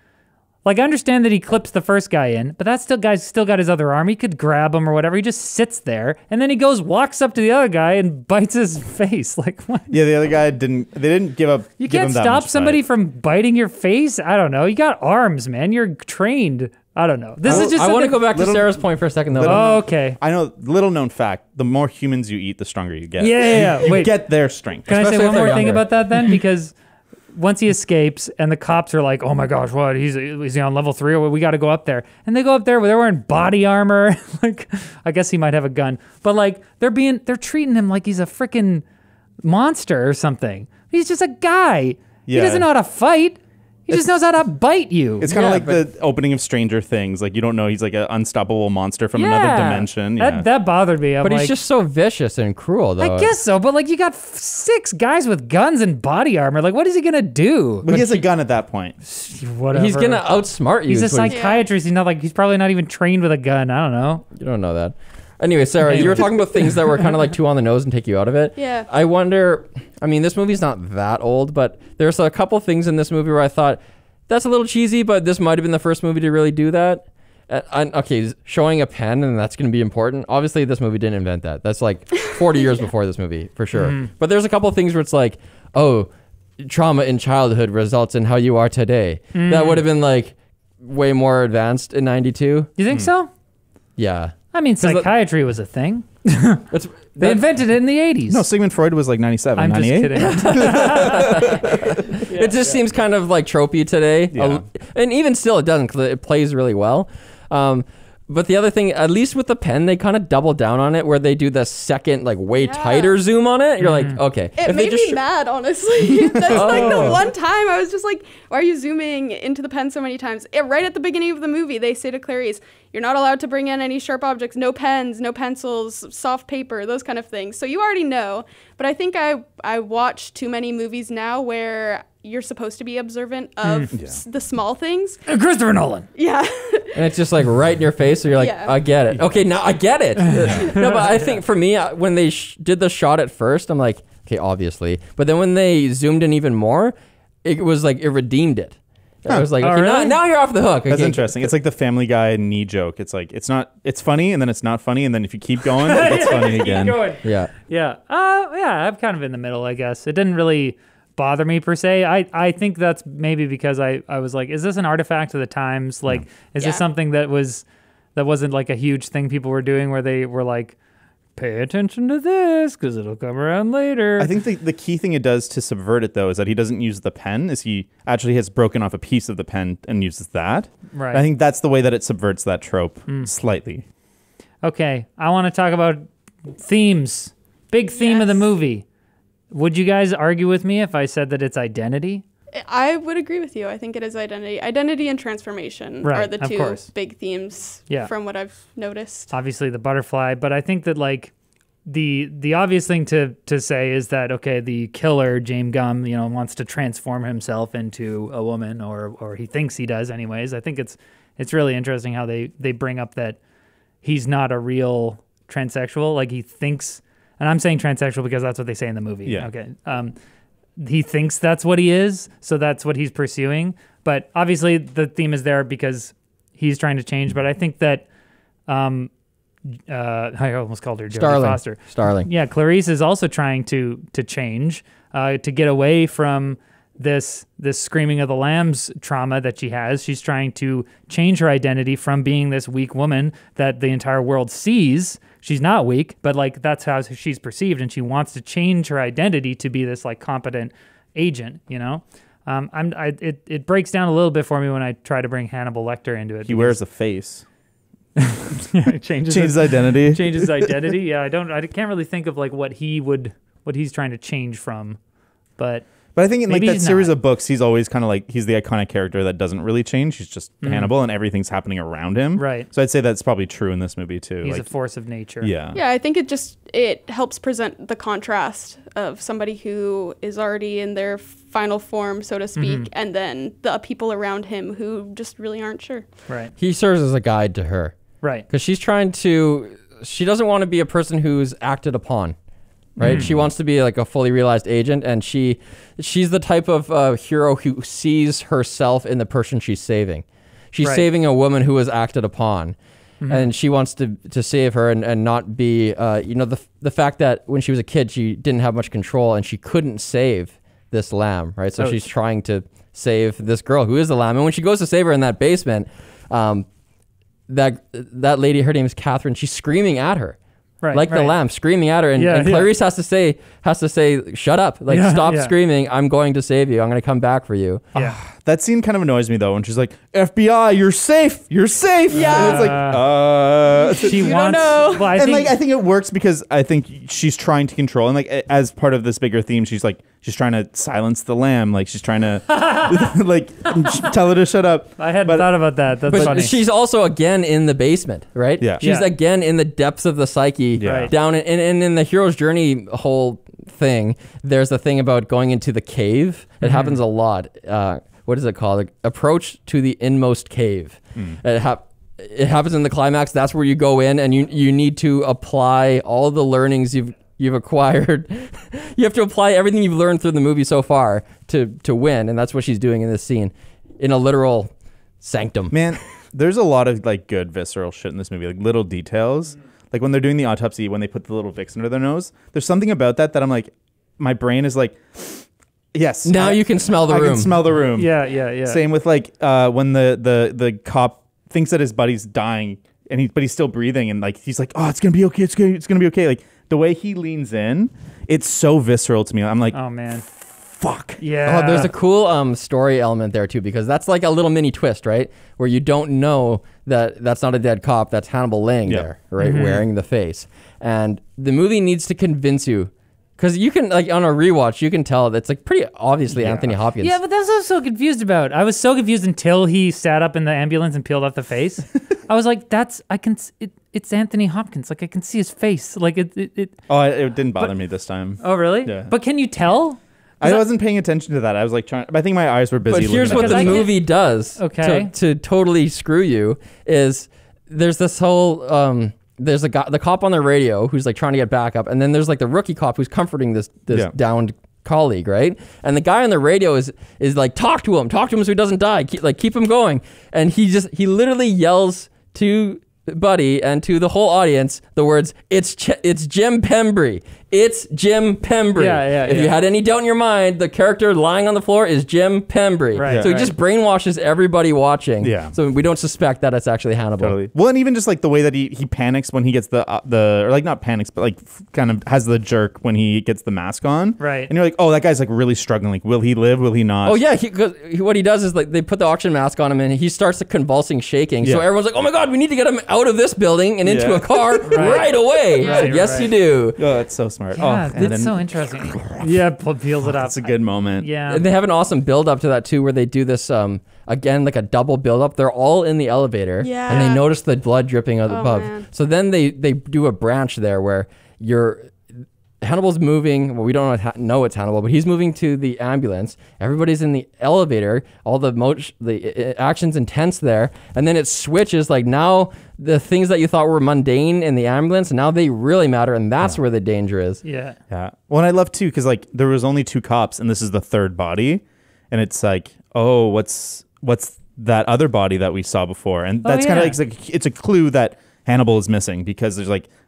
like, I understand that he clips the first guy in, but that guy's still got his other arm. He could grab him or whatever. He just sits there, and then he walks up to the other guy and bites his face. Like, what? Yeah, the other guy didn't. They didn't give up. You give can't him that stop much somebody fight. from biting your face? I don't know. You got arms, man. You're trained. I don't know. This is just I want to something- go back to little- Sarah's point for a second, though. Oh, okay. I know. Little known fact: the more humans you eat, the stronger you get. Yeah. You Wait. get their strength. Can I Especially say if one they're more thing younger. about that then? Because once he escapes and the cops are like, oh my gosh, what? Is he on level 3 or we got to go up there? And they go up there where they're wearing body armor. Like, I guess he might have a gun. But like, they're treating him like he's a freaking monster or something. He's just a guy. He Yeah. doesn't know how to fight. He just knows how to bite you. It's kind of Yeah, like the opening of Stranger Things. Like you don't know he's like an unstoppable monster from another dimension. Yeah. That bothered me. I'm But like, he's just so vicious and cruel, though. I guess so, but like you got 6 guys with guns and body armor. Like, what is he gonna do? but he has a gun at that point. Whatever. He's gonna outsmart you. He's a is what psychiatrist. He's probably not even trained with a gun. I don't know. You don't know that. Anyway, Sarah, you were talking about things that were kind of like too on the nose and take you out of it. Yeah. I wonder, I mean, this movie's not that old, but there's a couple things in this movie where I thought, that's a little cheesy, but this might have been the first movie to really do that. Okay, showing a pen, and that's going to be important. Obviously, this movie didn't invent that. That's like 40 years before this movie, for sure. But there's a couple of things where it's like, oh, trauma in childhood results in how you are today. That would have been like way more advanced in 92. You think so? Yeah. I mean, the- psychiatry was a thing. It's, They invented it in the 80s. No, Sigmund Freud was like 97, I'm 98. just kidding. it just seems kind of like tropey today. Yeah. And even still, it doesn't, because it plays really well. But the other thing, at least with the pen, they kind of double down on it where they do the second, like, way tighter zoom on it. You're like, okay. It If they made just me mad, honestly. That's like the Oh. one time I was just like, why are you zooming into the pen so many times? Right at the beginning of the movie, they say to Clarice, you're not allowed to bring in any sharp objects, no pens, no pencils, soft paper, those kind of things. So you already know. But I think I watch too many movies now where you're supposed to be observant of the small things. Christopher Nolan. Yeah. And it's just like right in your face, so you're like, Yeah. I get it. Okay, now I get it. No, but I think for me, when they did the shot at first, I'm like, okay, obviously. But then when they zoomed in even more, it was like it redeemed it. I was like, Oh, okay, really? now you're off the hook. That's Okay. interesting. It's like the Family Guy knee joke. It's like it's funny, and then it's not funny, and then if you keep going, it's funny again. Yeah. Yeah. Yeah, I'm kind of in the middle, I guess. It didn't really bother me per se. I think that's maybe because I was like, is this an artifact of the times? Like, is this Yeah. something that wasn't like a huge thing people were doing where they were like, pay attention to this because it'll come around later. I think the key thing it does to subvert it, though, is that he doesn't use the pen, is he actually has broken off a piece of the pen and uses that. Right. And I think that's the way that it subverts that trope slightly. Okay, I want to talk about themes. Big theme of the Yes. movie. Would you guys argue with me if I said that it's identity? I would agree with you. I think it is identity. Identity and transformation Right, are the of two course. big themes from what I've noticed. Obviously the butterfly, but I think that like the obvious thing to say is that, okay, the killer, James Gumb, wants to transform himself into a woman, or he thinks he does anyways. I think it's really interesting how they bring up that he's not a real transsexual. Like he thinks, and I'm saying transsexual because that's what they say in the movie. Yeah. Okay. He thinks that's what he is, so that's what he's pursuing. But obviously the theme is there because he's trying to change. But I think that I almost called her Jodie Foster. Starling. Yeah, Clarice is also trying to change, to get away from this screaming of the lambs trauma that she has. She's trying to change her identity from being this weak woman that the entire world sees. She's not weak, but like that's how she's perceived, and she wants to change her identity to be this like competent agent. It breaks down a little bit for me when I try to bring Hannibal Lecter into it. He wears a face. changes his identity. Changes his identity. Yeah, I can't really think of like what he's trying to change from, but I think in like that series not. of books, he's always kind of like, he's the iconic character that doesn't really change. He's just Hannibal, and everything's happening around him. Right. So I'd say that's probably true in this movie too. He's like, a force of nature. Yeah. Yeah, I think it helps present the contrast of somebody who is already in their final form, so to speak, and then the people around him who just really aren't sure. Right. He serves as a guide to her. Right. Because she doesn't want to be a person who's acted upon, right? She wants to be like a fully realized agent, and she's the type of hero who sees herself in the person she's saving. She's saving a woman who was acted upon, and she wants to save her and not be, the fact that when she was a kid, she didn't have much control and she couldn't save this lamb, right? So she's trying to save this girl who is the lamb. And when she goes to save her in that basement, that lady, her name is Catherine, she's screaming at her. Right, the lamb, screaming at her, and Clarice has to say, shut up, stop screaming. I'm going to save you. I'm going to come back for you. Yeah. That scene kind of annoys me though when she's like, FBI, you're safe. Yeah. And it's like, she You wants. don't know. Well, I think it works because I think she's trying to control, and like as part of this bigger theme, she's trying to silence the lamb. Like she's trying to tell her to shut up. I hadn't thought about that. That's funny. She's also again in the basement, right? Yeah. She's again in the depths of the psyche, down in the hero's journey whole thing. There's the thing about going into the cave. It happens a lot. What is it called? Approach to the inmost cave. It happens in the climax. That's where you go in, and you need to apply all the learnings you've acquired. You have to apply everything you've learned through the movie so far to win, and that's what she's doing in this scene, in a literal sanctum. Man, there's a lot of like good visceral shit in this movie, like little details. Like when they're doing the autopsy, when they put the little Vicks under their nose, there's something about that I'm like, my brain is like, yes. Now you can smell the room. I can smell the room. Yeah. Same with like when the cop thinks that his buddy's dying, but he's still breathing, and like he's like, oh, it's gonna be okay. It's gonna be okay. Like the way he leans in, it's so visceral to me. I'm like, oh man. Fuck. Yeah. Oh, there's a cool story element there too, because that's like a little mini twist, right? Where you don't know that that's not a dead cop, that's Hannibal laying there, right? Wearing the face. And the movie needs to convince you, because you can, like on a rewatch, you can tell that's like pretty obviously Anthony Hopkins. Yeah, but that's what I was so confused about. I was so confused until he sat up in the ambulance and peeled off the face. I was like, it's Anthony Hopkins. Like I can see his face. Like it It didn't bother me this time. Oh, really? Yeah. But can you tell? I wasn't paying attention to that. I was like I think my eyes were busy. But here's looking what at the this. movie does to totally screw you is there's this whole there's the cop on the radio who's like trying to get back up, and then there's like the rookie cop who's comforting this downed colleague, right? And the guy on the radio is like, talk to him so he doesn't die, keep him going. And he literally yells to Buddy and to the whole audience the words, it's Jim Pembry. It's Jim Pembry. If you had any doubt in your mind, the character lying on the floor is Jim Pembry. Right, so he just brainwashes everybody watching. Yeah. So we don't suspect that it's actually Hannibal. Totally. Well, and even just like the way that he panics when he gets or like not panics, but like kind of has the jerk when he gets the mask on. Right. And you're like, oh, that guy's like really struggling. Like, will he live? Will he not? Oh yeah, what he does is like they put the oxygen mask on him and he starts to convulsing, shaking. So everyone's like, oh my God, we need to get him out of this building and into a car right away. Right, Yes, right. you do. Oh, that's so smart. smart. Yeah, and that's so interesting. Yeah, peels it up. That's a good moment. Yeah. And they have an awesome build up to that too, where they do this again like a double build up. They're all in the elevator, Yeah. and they notice the blood dripping out above. Man. So then they do a branch there where Hannibal's moving. Well, we don't know it's Hannibal, but he's moving to the ambulance. Everybody's in the elevator. All the action's intense there, and then it switches. Like now, the things that you thought were mundane in the ambulance, now they really matter, and that's where the danger is. Yeah. Yeah. Well, and I love too because like there was only 2 cops, and this is the 3rd body, and it's like, oh, what's that other body that we saw before? And that's kind of like it's a clue that Hannibal is missing because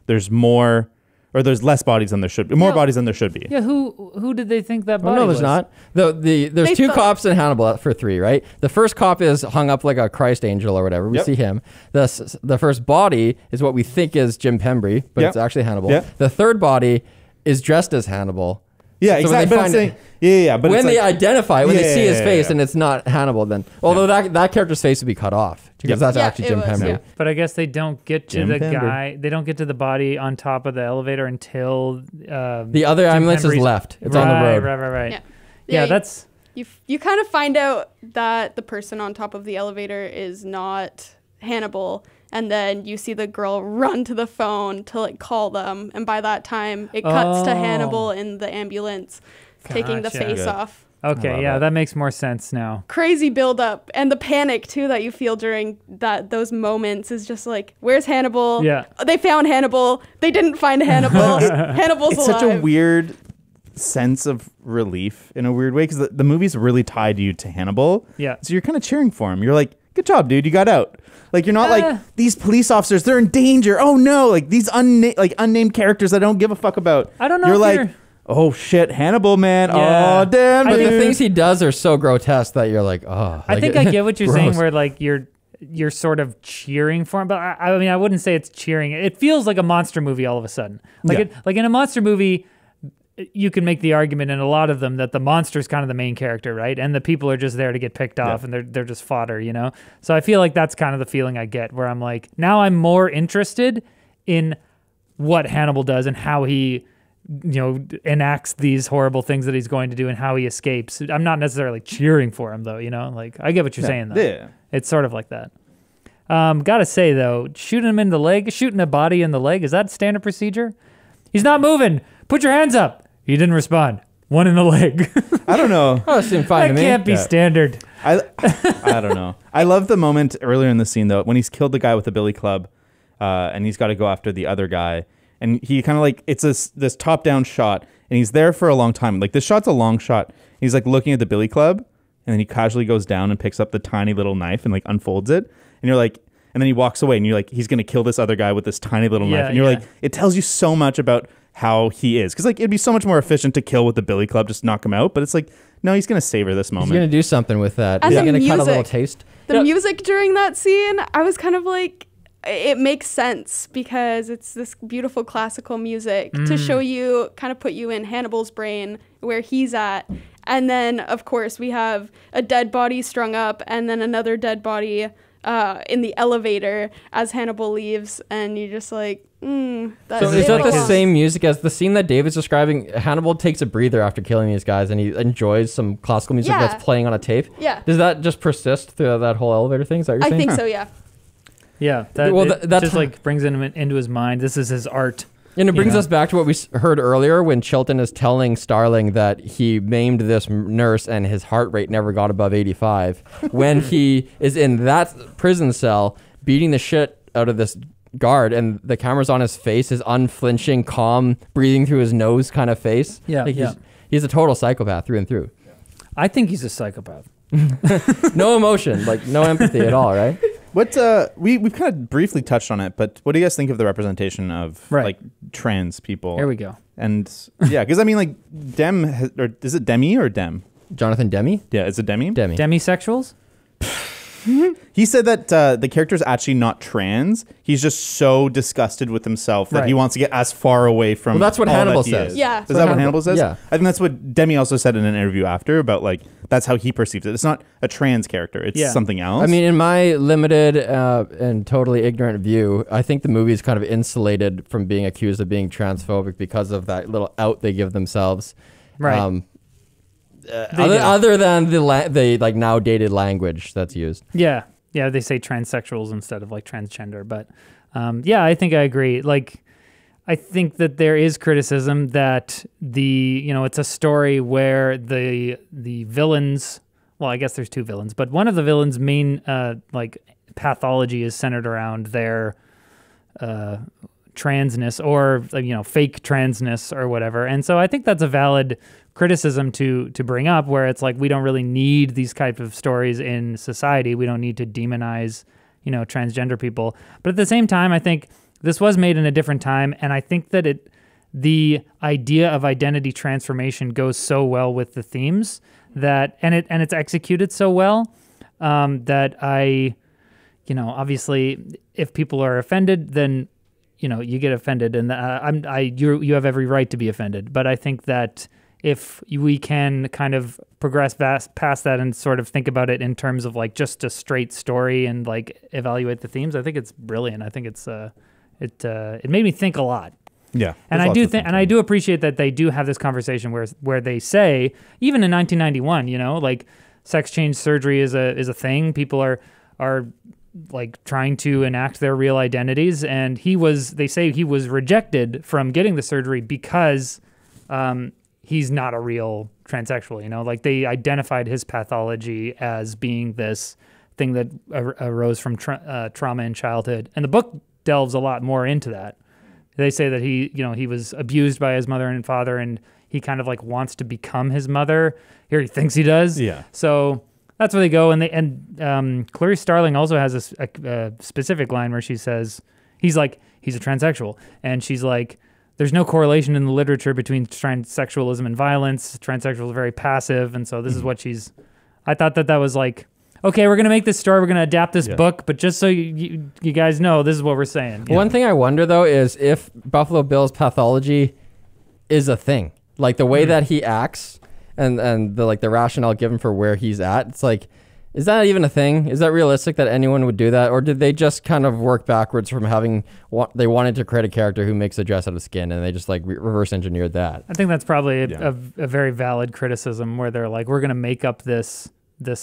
there's more. Or there's less bodies than there should be. More bodies than there should be. Yeah, who did they think that body No, there's was? not. There's 2 cops in Hannibal for 3, right? The first cop is hung up like a Christ angel or whatever. We see him. The first body is what we think is Jim Pembry, but it's actually Hannibal. Yep. The third body is dressed as Hannibal. Yeah, So exactly. when they find But when they identify, when they see his face yeah. and it's not Hannibal, then although that character's face would be cut off because that's actually it Jim was, Pembry. yeah. But I guess they don't get to Jim the Pember. guy. They don't get to the body on top of the elevator until The other ambulance is Pembry's- left. It's on the road. Right. Yeah. Yeah, that's You kind of find out that the person on top of the elevator is not Hannibal, and then you see the girl run to the phone to like call them, and by that time it cuts to Hannibal in the ambulance taking the Gotcha. face Good. off. okay. love Yeah, it. that makes more sense now. Crazy build up, and the panic too that you feel during those moments is just like, where's Hannibal? Yeah. They found Hannibal. They didn't find Hannibal. Hannibal's It's alive. such a weird sense of relief in a weird way because the movie's really tied you to Hannibal. Yeah. So you're kind of cheering for him. You're like, good job, dude. You got out. Like, you're not Uh. like, these police officers, they're in danger. Oh, no. Like, these unnamed characters I don't give a fuck about. I don't know You're if like, you're- oh, shit, Hannibal, man. Yeah. Oh, damn, I But dude. the things he does are so grotesque that you're like, oh. I like think I get what you're saying, gross. where like you're sort of cheering for him, but I mean I wouldn't say it's cheering. It feels like a monster movie all of a sudden. Like Yeah. like in a monster movie, you can make the argument in a lot of them that the monster is kind of the main character, right? And the people are just there to get picked off, and they're just fodder, you know? So I feel like that's kind of the feeling I get, where I'm like, now I'm more interested in what Hannibal does and how he, you know, enacts these horrible things that he's going to do and how he escapes. I'm not necessarily cheering for him, though, you know? Like, I get what you're saying, though. Yeah. It's sort of like that. Gotta say, though, shooting him in the leg, shooting a body in the leg, is that standard procedure? He's not moving. Put your hands up. He didn't respond. One in the leg. I don't know. Oh, it seemed fine That to me. can't be Yeah. standard. I don't know. I love the moment earlier in the scene though when he's killed the guy with the billy club, and he's got to go after the other guy, and he kind of like it's this top down shot, and he's there for a long time. Like this shot's a long shot. He's like looking at the billy club, and then he casually goes down and picks up the tiny little knife and like unfolds it, and you're like, and then he walks away, and you're like, he's gonna kill this other guy with this tiny little knife, and you're like, it tells you so much about how he is, because like it'd be so much more efficient to kill with the billy club, just knock him out, but it's like no, he's gonna savor this He's moment. gonna do something with that. And He's the gonna cut a little music. taste. The music during that scene, I was kind of like, it makes sense because it's this beautiful classical music to show you, kind of put you in Hannibal's brain where he's at. And then, of course, we have a dead body strung up and then another dead body in the elevator as Hannibal leaves. And you're just like, that's So is it that the belongs. same music as the scene that David's describing? Hannibal takes a breather after killing these guys, and he enjoys some classical music Yeah. that's playing on a tape. Yeah. Does that just persist through that whole elevator thing? Is that what you're I saying? think so, yeah. Yeah. Well, It that's just like brings him into his mind. This is his art. And it brings Yeah. us back to what we heard earlier when Chilton is telling Starling that he maimed this nurse and his heart rate never got above 85. When he is in that prison cell beating the shit out of this guard and the camera's on his face, his unflinching, calm, breathing through his nose kind of face. Yeah, Like yeah. He's a total psychopath through and through. I think he's a psychopath. No emotion, like no empathy at all, right? What we've kind of briefly touched on it, but what do you guys think of the representation of like trans people? Here we go. And yeah, because I mean, like or is it Demme or Dem? Jonathan Demme? Yeah, is it Demme? Demme. Demisexuals? He said that the character's actually not trans. He's just so disgusted with himself that he wants to get as far away from. Well, that's what all Hannibal that he says. is. Yeah. Is that what Hannibal says? Yeah. I think that's what Demme also said in an interview after about like that's how he perceives it. It's not a trans character. It's something else. I mean, in my limited and totally ignorant view, I think the movie is kind of insulated from being accused of being transphobic because of that little out they give themselves. Right. Other than the like now dated language that's used. Yeah. Yeah, they say transsexuals instead of like transgender. But yeah, I think I agree. Like, I think that there is criticism that it's a story where the villains, well, I guess there's two villains, but one of the villains' main like pathology is centered around their transness or fake transness or whatever. And so I think that's a valid criticism to bring up, where it's like we don't really need these type of stories in society. We don't need to demonize transgender people. But at the same time, I think this was made in a different time, and I think that the idea of identity transformation goes so well with the themes that and it's executed so well that I obviously if people are offended, then you get offended, and you have every right to be offended. But I think that if we can kind of progress past that and sort of think about it in terms of like just a straight story and like evaluate the themes, I think it's brilliant. I think it's it made me think a lot. Yeah, and I do think, and I do appreciate that they do have this conversation where they say, even in 1991, like sex change surgery is a thing. People are like trying to enact their real identities, and they say he was rejected from getting the surgery because he's not a real transsexual. Like they identified his pathology as being this thing that arose from trauma in childhood, and the book delves a lot more into that. They say that he was abused by his mother and father, and he kind of like wants to become his mother. Here he thinks he does. Yeah. So that's where they go, and Clarice Starling also has a specific line where she says he's a transsexual, and she's like, there's no correlation in the literature between transsexualism and violence. Transsexuals are very passive, and so this is what she's. I thought that was like, okay, we're gonna make this story, we're gonna adapt this book, but just so you guys know, this is what we're saying. One thing I wonder though is if Buffalo Bill's pathology is a thing, like the way that he acts and the rationale given for where he's at. It's like, is that even a thing? Is that realistic that anyone would do that? Or did they just kind of work backwards from having they wanted to create a character who makes a dress out of skin, and they just like reverse engineered that? I think that's probably a very valid criticism, where they're like, we're going to make up this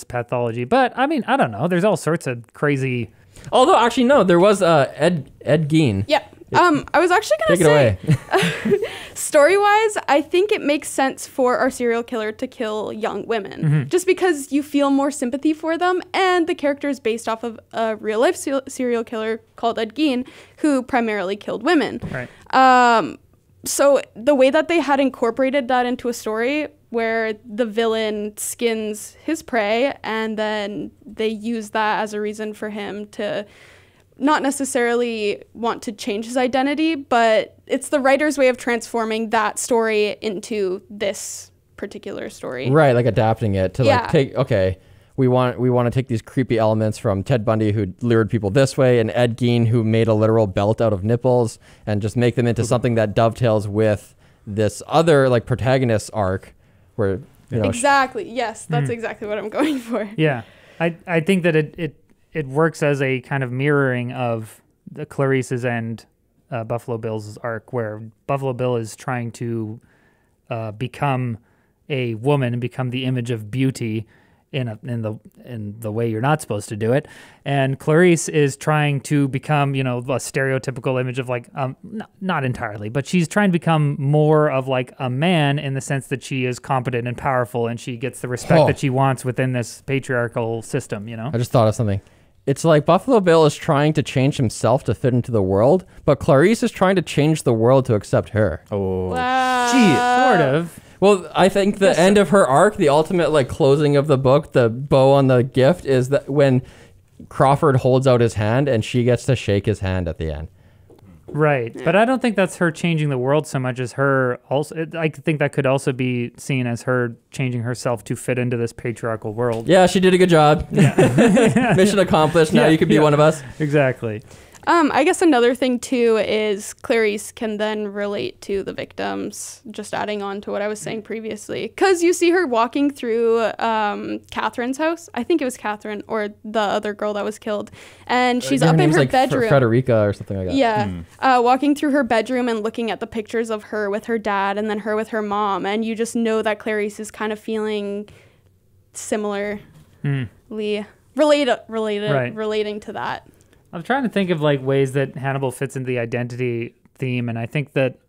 pathology. But I mean, I don't know. There's all sorts of crazy. Although actually, no, there was Ed Gein. Yeah. I was actually going to say, story-wise, I think it makes sense for our serial killer to kill young women, just because you feel more sympathy for them, and the character is based off of a real-life serial killer called Ed Gein, who primarily killed women. Right. So the way that they had incorporated that into a story where the villain skins his prey, and then they use that as a reason for him to not necessarily want to change his identity, but it's the writer's way of transforming that story into this particular story. Right, like adapting it to like take, okay, we want to take these creepy elements from Ted Bundy, who lured people this way, and Ed Gein, who made a literal belt out of nipples, and just make them into something that dovetails with this other like protagonist arc where, Exactly. Yes, that's exactly what I'm going for. Yeah. I think that it works as a kind of mirroring of the Clarice's and Buffalo Bill's arc, where Buffalo Bill is trying to become a woman and become the image of beauty in the way you're not supposed to do it, and Clarice is trying to become a stereotypical image of like not entirely, but she's trying to become more of like a man in the sense that she is competent and powerful, and she gets the respect that she wants within this patriarchal system. I just thought of something. It's like Buffalo Bill is trying to change himself to fit into the world, but Clarice is trying to change the world to accept her. Oh, wow. Sort of. Well, I think the end of her arc, the ultimate like closing of the book, the bow on the gift, is that when Crawford holds out his hand and she gets to shake his hand at the end. Right. But I don't think that's her changing the world so much as her also. I think that could also be seen as her changing herself to fit into this patriarchal world. Yeah, she did a good job. Mission accomplished. Now you could be one of us. Exactly. I guess another thing too is Clarice can then relate to the victims, just adding on to what I was saying previously. Because you see her walking through Catherine's house. I think it was Catherine or the other girl that was killed. And she's up in her bedroom. Frederica or something like that. Yeah. Walking through her bedroom and looking at the pictures of her with her dad and then her with her mom. And you just know that Clarice is kind of feeling similarly relating to that. I'm trying to think of like ways that Hannibal fits into the identity theme, and I think that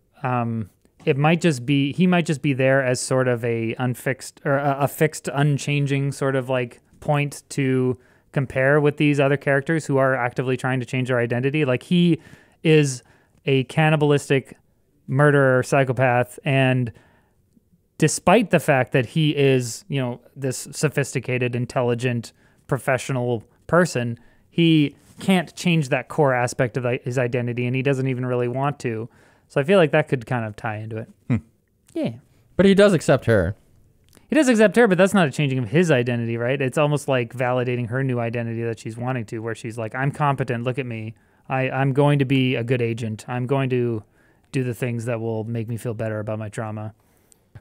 he might just be there as sort of a unfixed or a fixed, unchanging sort of like point to compare with these other characters who are actively trying to change their identity. Like he is a cannibalistic murderer, psychopath, and despite the fact that he is, this sophisticated, intelligent, professional person, he can't change that core aspect of his identity, and he doesn't even really want to. So I feel like that could kind of tie into it. Yeah. But he does accept her. He does accept her, but that's not a changing of his identity, right? It's almost like validating her new identity that she's wanting to, where she's like, I'm competent, look at me. I'm going to be a good agent. I'm going to do the things that will make me feel better about my trauma.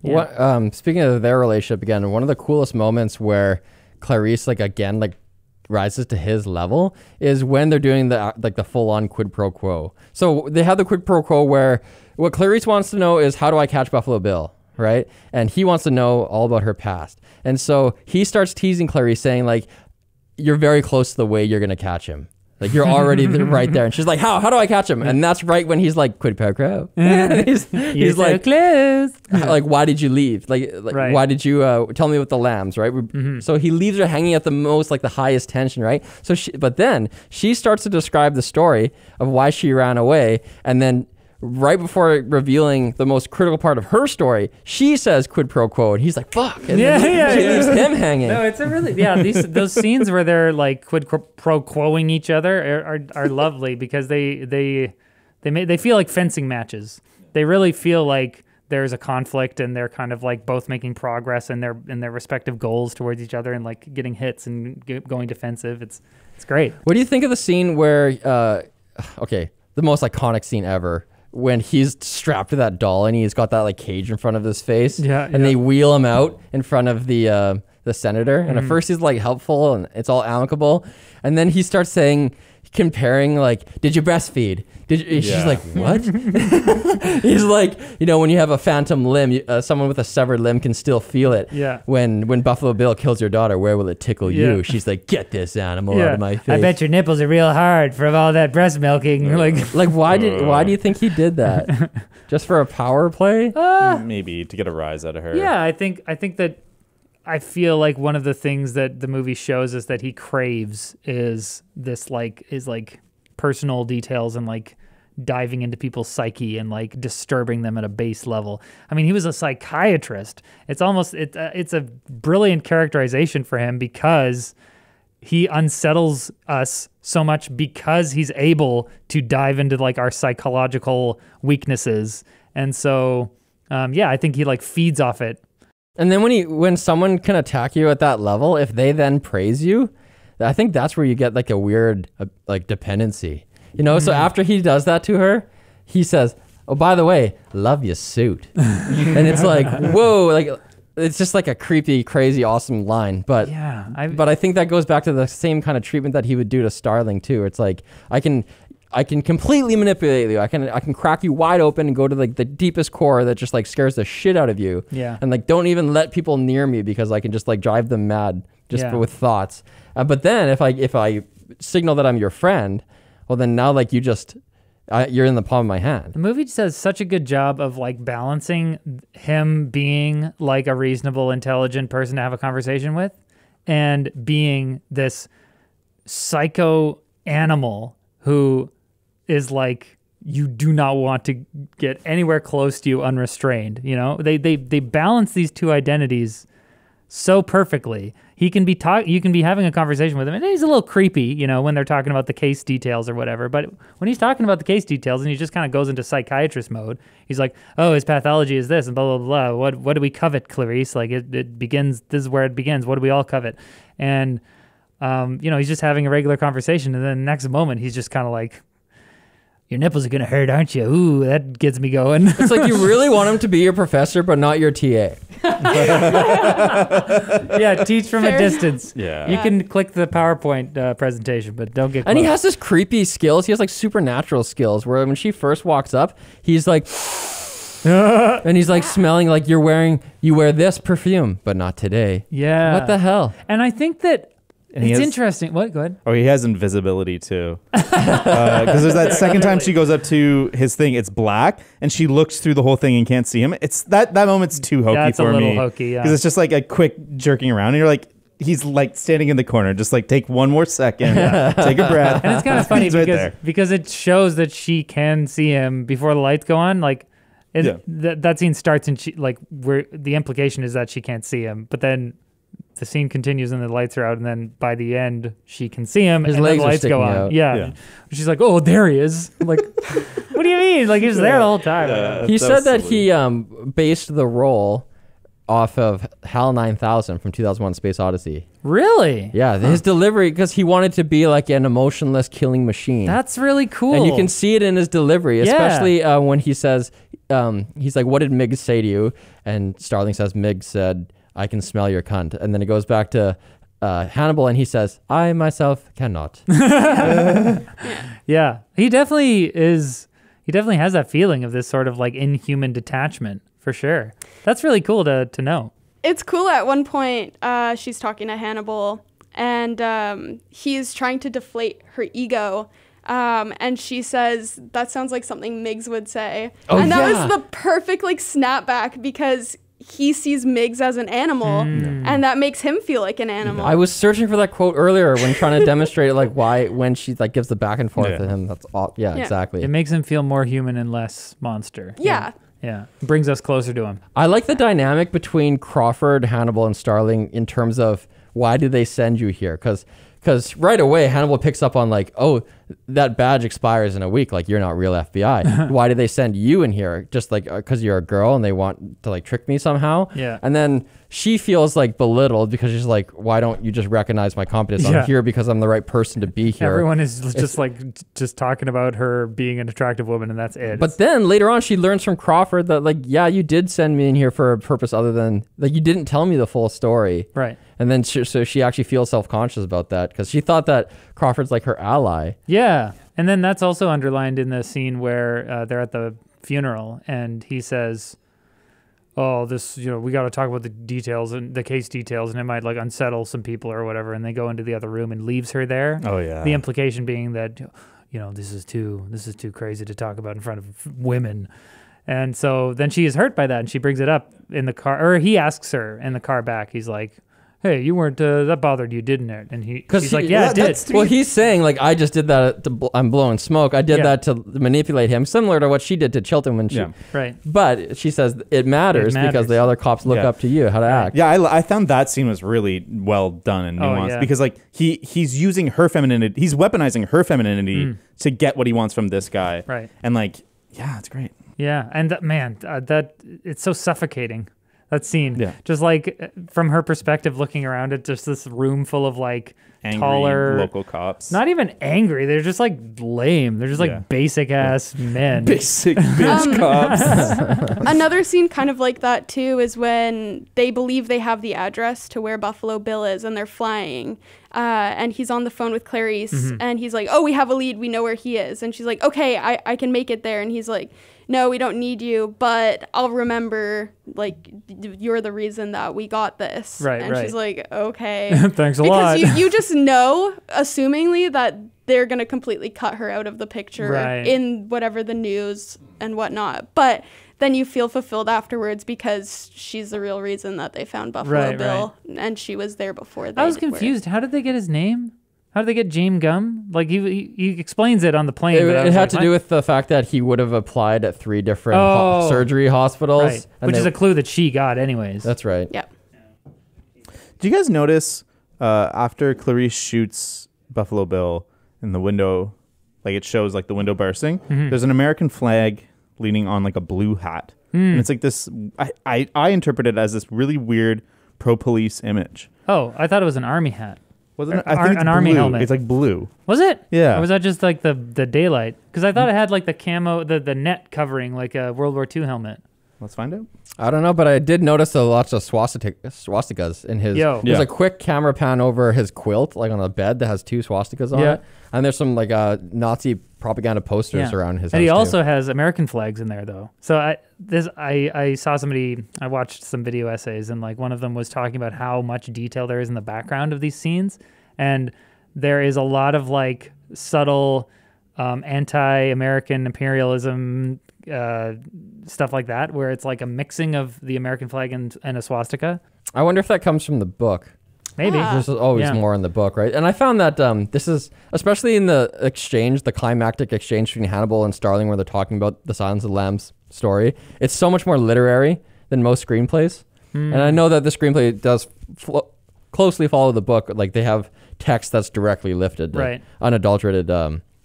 Yeah. Speaking of their relationship again, one of the coolest moments where Clarice, rises to his level is when they're doing the full-on quid pro quo. So they have the quid pro quo where what Clarice wants to know is, how do I catch Buffalo Bill, right? And he wants to know all about her past. And so he starts teasing Clarice, saying like, you're very close to the way you're going to catch him. Like, you're already right there. And she's like, how do I catch him? And that's right when he's like, quid pro quo. he's so like, close. like, why did you leave? Like right. Why did you tell me with the lambs, right? So he leaves her hanging at the highest tension, right? So but then she starts to describe the story of why she ran away. And then right before revealing the most critical part of her story, she says quid pro quo, and he's like, fuck. And she leaves him hanging. No, it's a really, those scenes where they're like quid pro quoing each other are lovely because they feel like fencing matches. They really feel like there's a conflict and they're kind of like both making progress in their respective goals towards each other and like getting hits and going defensive. It's great. What do you think of the scene where, the most iconic scene ever, when he's strapped to that doll and he's got that like cage in front of his face, and they wheel him out in front of the senator, and at first he's like helpful and it's all amicable, and then he starts comparing like, did you breastfeed? She's like, what? He's like, when you have a phantom limb, someone with a severed limb can still feel it. Yeah. When Buffalo Bill kills your daughter, where will it tickle you? She's like, get this animal out of my face. I bet your nipples are real hard from all that breast milking. Like why do you think he did that? Just for a power play? Maybe to get a rise out of her. Yeah, I think that I feel like one of the things that the movie shows us that he craves is personal details and like diving into people's psyche and like disturbing them at a base level. I mean, he was a psychiatrist. It's a brilliant characterization for him because he unsettles us so much because he's able to dive into like our psychological weaknesses. And so, I think he like feeds off it. And then when someone can attack you at that level, if they then praise you, I think that's where you get like a weird like dependency. So after he does that to her, he says, oh, by the way, love your suit. And it's like, whoa, like it's just like a creepy, crazy, awesome line. But but I think that goes back to the same kind of treatment that he would do to Starling too. It's like, I can completely manipulate you. I can crack you wide open and go to like the deepest core that just like scares the shit out of you. Yeah. And like, don't even let people near me because I can just like drive them mad with thoughts. But then if I signal that I'm your friend, well then now like you're in the palm of my hand. The movie does such a good job of like balancing him being like a reasonable, intelligent person to have a conversation with and being this psycho animal who is like, you do not want to get anywhere close to you unrestrained. They balance these two identities so perfectly. He can be you can be having a conversation with him, and he's a little creepy, you know, when they're talking about the case details or whatever. But when he's talking about the case details and he just kind of goes into psychiatrist mode, he's like, "Oh, his pathology is this, and blah blah blah. What do we covet, Clarice? Like it begins. This is where it begins. What do we all covet?" And you know, he's just having a regular conversation, and then the next moment he's just kind of like, "Your nipples are gonna hurt, aren't you?" Ooh, that gets me going. It's like you really want him to be your professor, but not your TA. Yeah, teach from a distance. Yeah. You can click the PowerPoint presentation, but don't get close. And he has this creepy skills. He has like supernatural skills where when she first walks up, he's like, and he's like smelling like you wear this perfume, but not today. Yeah. What the hell? And I think that And he it's has- interesting. What? Go ahead. Oh, he has invisibility too. Because there's that second time she goes up to his thing, it's black, and she looks through the whole thing and can't see him. It's that moment's too hokey That's a for little me. hokey, yeah. Because it's just like a quick jerking around, and you're like, he's like standing in the corner, just like take one more second, take a breath. And it's kind of funny He's right there. because it shows that she can see him before the lights go on. Like, that scene starts and she like where the implication is that she can't see him, but then the scene continues and the lights are out, and then by the end she can see him. His and then legs the are lights go sticking on. out. Yeah. She's like, "Oh, there he is." I'm like, what do you mean? Like, he was there the whole time. He said was that silly. he based the role off of HAL 9000 from 2001: Space Odyssey. Really? Yeah, his delivery, because he wanted to be like an emotionless killing machine. That's really cool. And you can see it in his delivery, Yeah. especially when he says, he's like, "What did Mig say to you?" And Starling says, "Mig said, I can smell your cunt." And then it goes back to Hannibal, and he says, "I myself cannot." Yeah, he definitely is. He definitely has that feeling of this sort of like inhuman detachment, for sure. That's really cool to know. It's cool. At one point, she's talking to Hannibal, and he's trying to deflate her ego. And she says, "That sounds like something Miggs would say." Oh, and that yeah. was the perfect like snapback, because he sees Miggs as an animal, and that makes him feel like an animal. I was searching for that quote earlier when trying to demonstrate like why when she like gives the back and forth to him. That's all. Yeah, Yeah. exactly. It makes him feel more human and less monster. Yeah. Yeah. Brings us closer to him. I like the dynamic between Crawford, Hannibal, and Starling in terms of why did they send you here? Because right away Hannibal picks up on like, oh, that badge expires in a week. Like, you're not real FBI. Why did they send you in here? Just like because you're a girl and they want to like trick me somehow. Yeah. And then she feels like belittled because she's like, why don't you just recognize my competence? Yeah. I'm here because I'm the right person to be here. Everyone is just like just talking about her being an attractive woman, and that's it. But then later on, she learns from Crawford that like, yeah, you did send me in here for a purpose other than like you didn't tell me the full story. Right. And then so she actually feels self-conscious about that because she thought that Crawford's like her ally. Yeah. And then that's also underlined in the scene where they're at the funeral, and he says, "Oh, this, you know, we got to talk about the details and the case details, and it might like unsettle some people or whatever." And they go into the other room and leaves her there. Oh yeah. The implication being that, you know, this is too crazy to talk about in front of women. And so then she is hurt by that, and she brings it up in the car, or he asks her in the car back. He's like, "Hey, you weren't, that bothered you, didn't it?" And she's like, "Yeah, it did." Well, he's saying like, I just did that. I'm blowing smoke. I did Yeah. that to manipulate him, similar to what she did to Chilton when she. Yeah. Right. But she says it matters, because matters. the other cops look Yeah. up to you how to act. Yeah, I found that scene was really well done and nuanced yeah. because like he's using her femininity, he's weaponizing her femininity to get what he wants from this guy. Right. And like, yeah, it's great. Yeah, and that it's so suffocating, that scene. Yeah. Just like from her perspective, looking around at just this room full of like Angry taller, local cops. not even angry. They're just like lame. They're just like Yeah. basic ass men. basic bitch cops. Another scene kind of like that too is when they believe they have the address to where Buffalo Bill is, and they're flying. And he's on the phone with Clarice, and he's like, "Oh, we have a lead. We know where he is." And she's like, "Okay, I can make it there." And he's like, "No, we don't need you, but I'll remember, like, you're the reason that we got this." Right, and right. she's like, "Okay." Thanks a lot. Because you just know, assumingly, that they're going to completely cut her out of the picture Right. in whatever the news and whatnot. But then you feel fulfilled afterwards because she's the real reason that they found Buffalo Right, Bill, and she was there before they I was were. confused. How did they get his name? How did they get James Gum? Like he explains it on the plane. but I It was had like, to what? do with the fact that he would have applied at 3 different Oh. surgery hospitals. Right. and Which is they- a clue that she got anyways. That's right. Yeah. Do you guys notice after Clarice shoots Buffalo Bill in the window, like it shows like the window bursting, there's an American flag leaning on like a blue hat. And it's like this, I interpret it as this really weird pro-police image. Oh, I thought it was an army hat. Wasn't it? Ar- I think it's an army blue. helmet. It's like blue. Was it? Yeah. Or was that just like the daylight? Because I thought it had like the camo, the net covering, like a World War II helmet. Let's find out. I don't know, but I did notice lots of swastikas in his. Yo. There's Yeah. a quick camera pan over his quilt, like on a bed that has 2 swastikas on it. And there's some like Nazi propaganda posters around his house. And he also too. has American flags in there, though. So I saw somebody, I watched some video essays, and like one of them was talking about how much detail there is in the background of these scenes. And there is a lot of like subtle anti-American imperialism stuff like that, where it's like a mixing of the American flag and a swastika. I wonder if that comes from the book. Maybe. There's always more in the book, right? And I found that this is, especially in the exchange, the climactic exchange between Hannibal and Starling, where they're talking about the Silence of the Lambs story, it's so much more literary than most screenplays. And I know that the screenplay does closely follow the book. Like they have text that's directly lifted, like, Right. unadulterated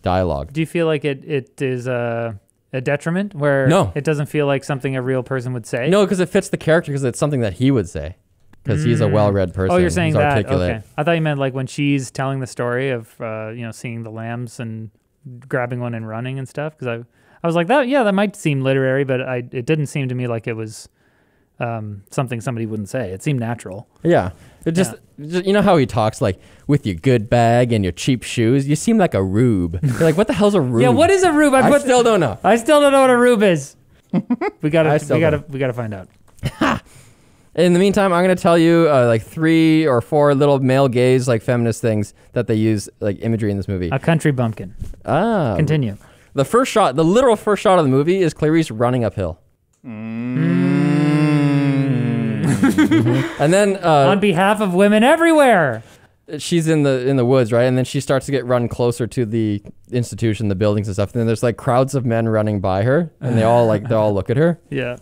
dialogue. Do you feel like it is a detriment where No. it doesn't feel like something a real person would say? No, because it fits the character, because it's something that he would say. Because he's a well-read person. Oh, you're saying he's that? articulate. Okay. I thought you meant like when she's telling the story of seeing the lambs and grabbing one and running and stuff. Because I was like that. Yeah, that might seem literary, but it didn't seem to me like it was something somebody wouldn't say. It seemed natural. Yeah. It just you know how he talks, like, with your good bag and your cheap shoes? You seem like a rube. You're like, what the hell's a rube? Yeah, what is a rube? I still don't know. I still don't know what a rube is. We I gotta still we gotta find out. In the meantime, I'm going to tell you like 3 or 4 little male gaze, like feminist things that they use, like imagery in this movie. A country bumpkin. Continue. The first shot, the literal first shot of the movie is Clarice running uphill. And then On behalf of women everywhere. she's in the woods, right? And then she starts to get run closer to the institution, the buildings and stuff. And then there's like crowds of men running by her, and they all look at her. Yeah.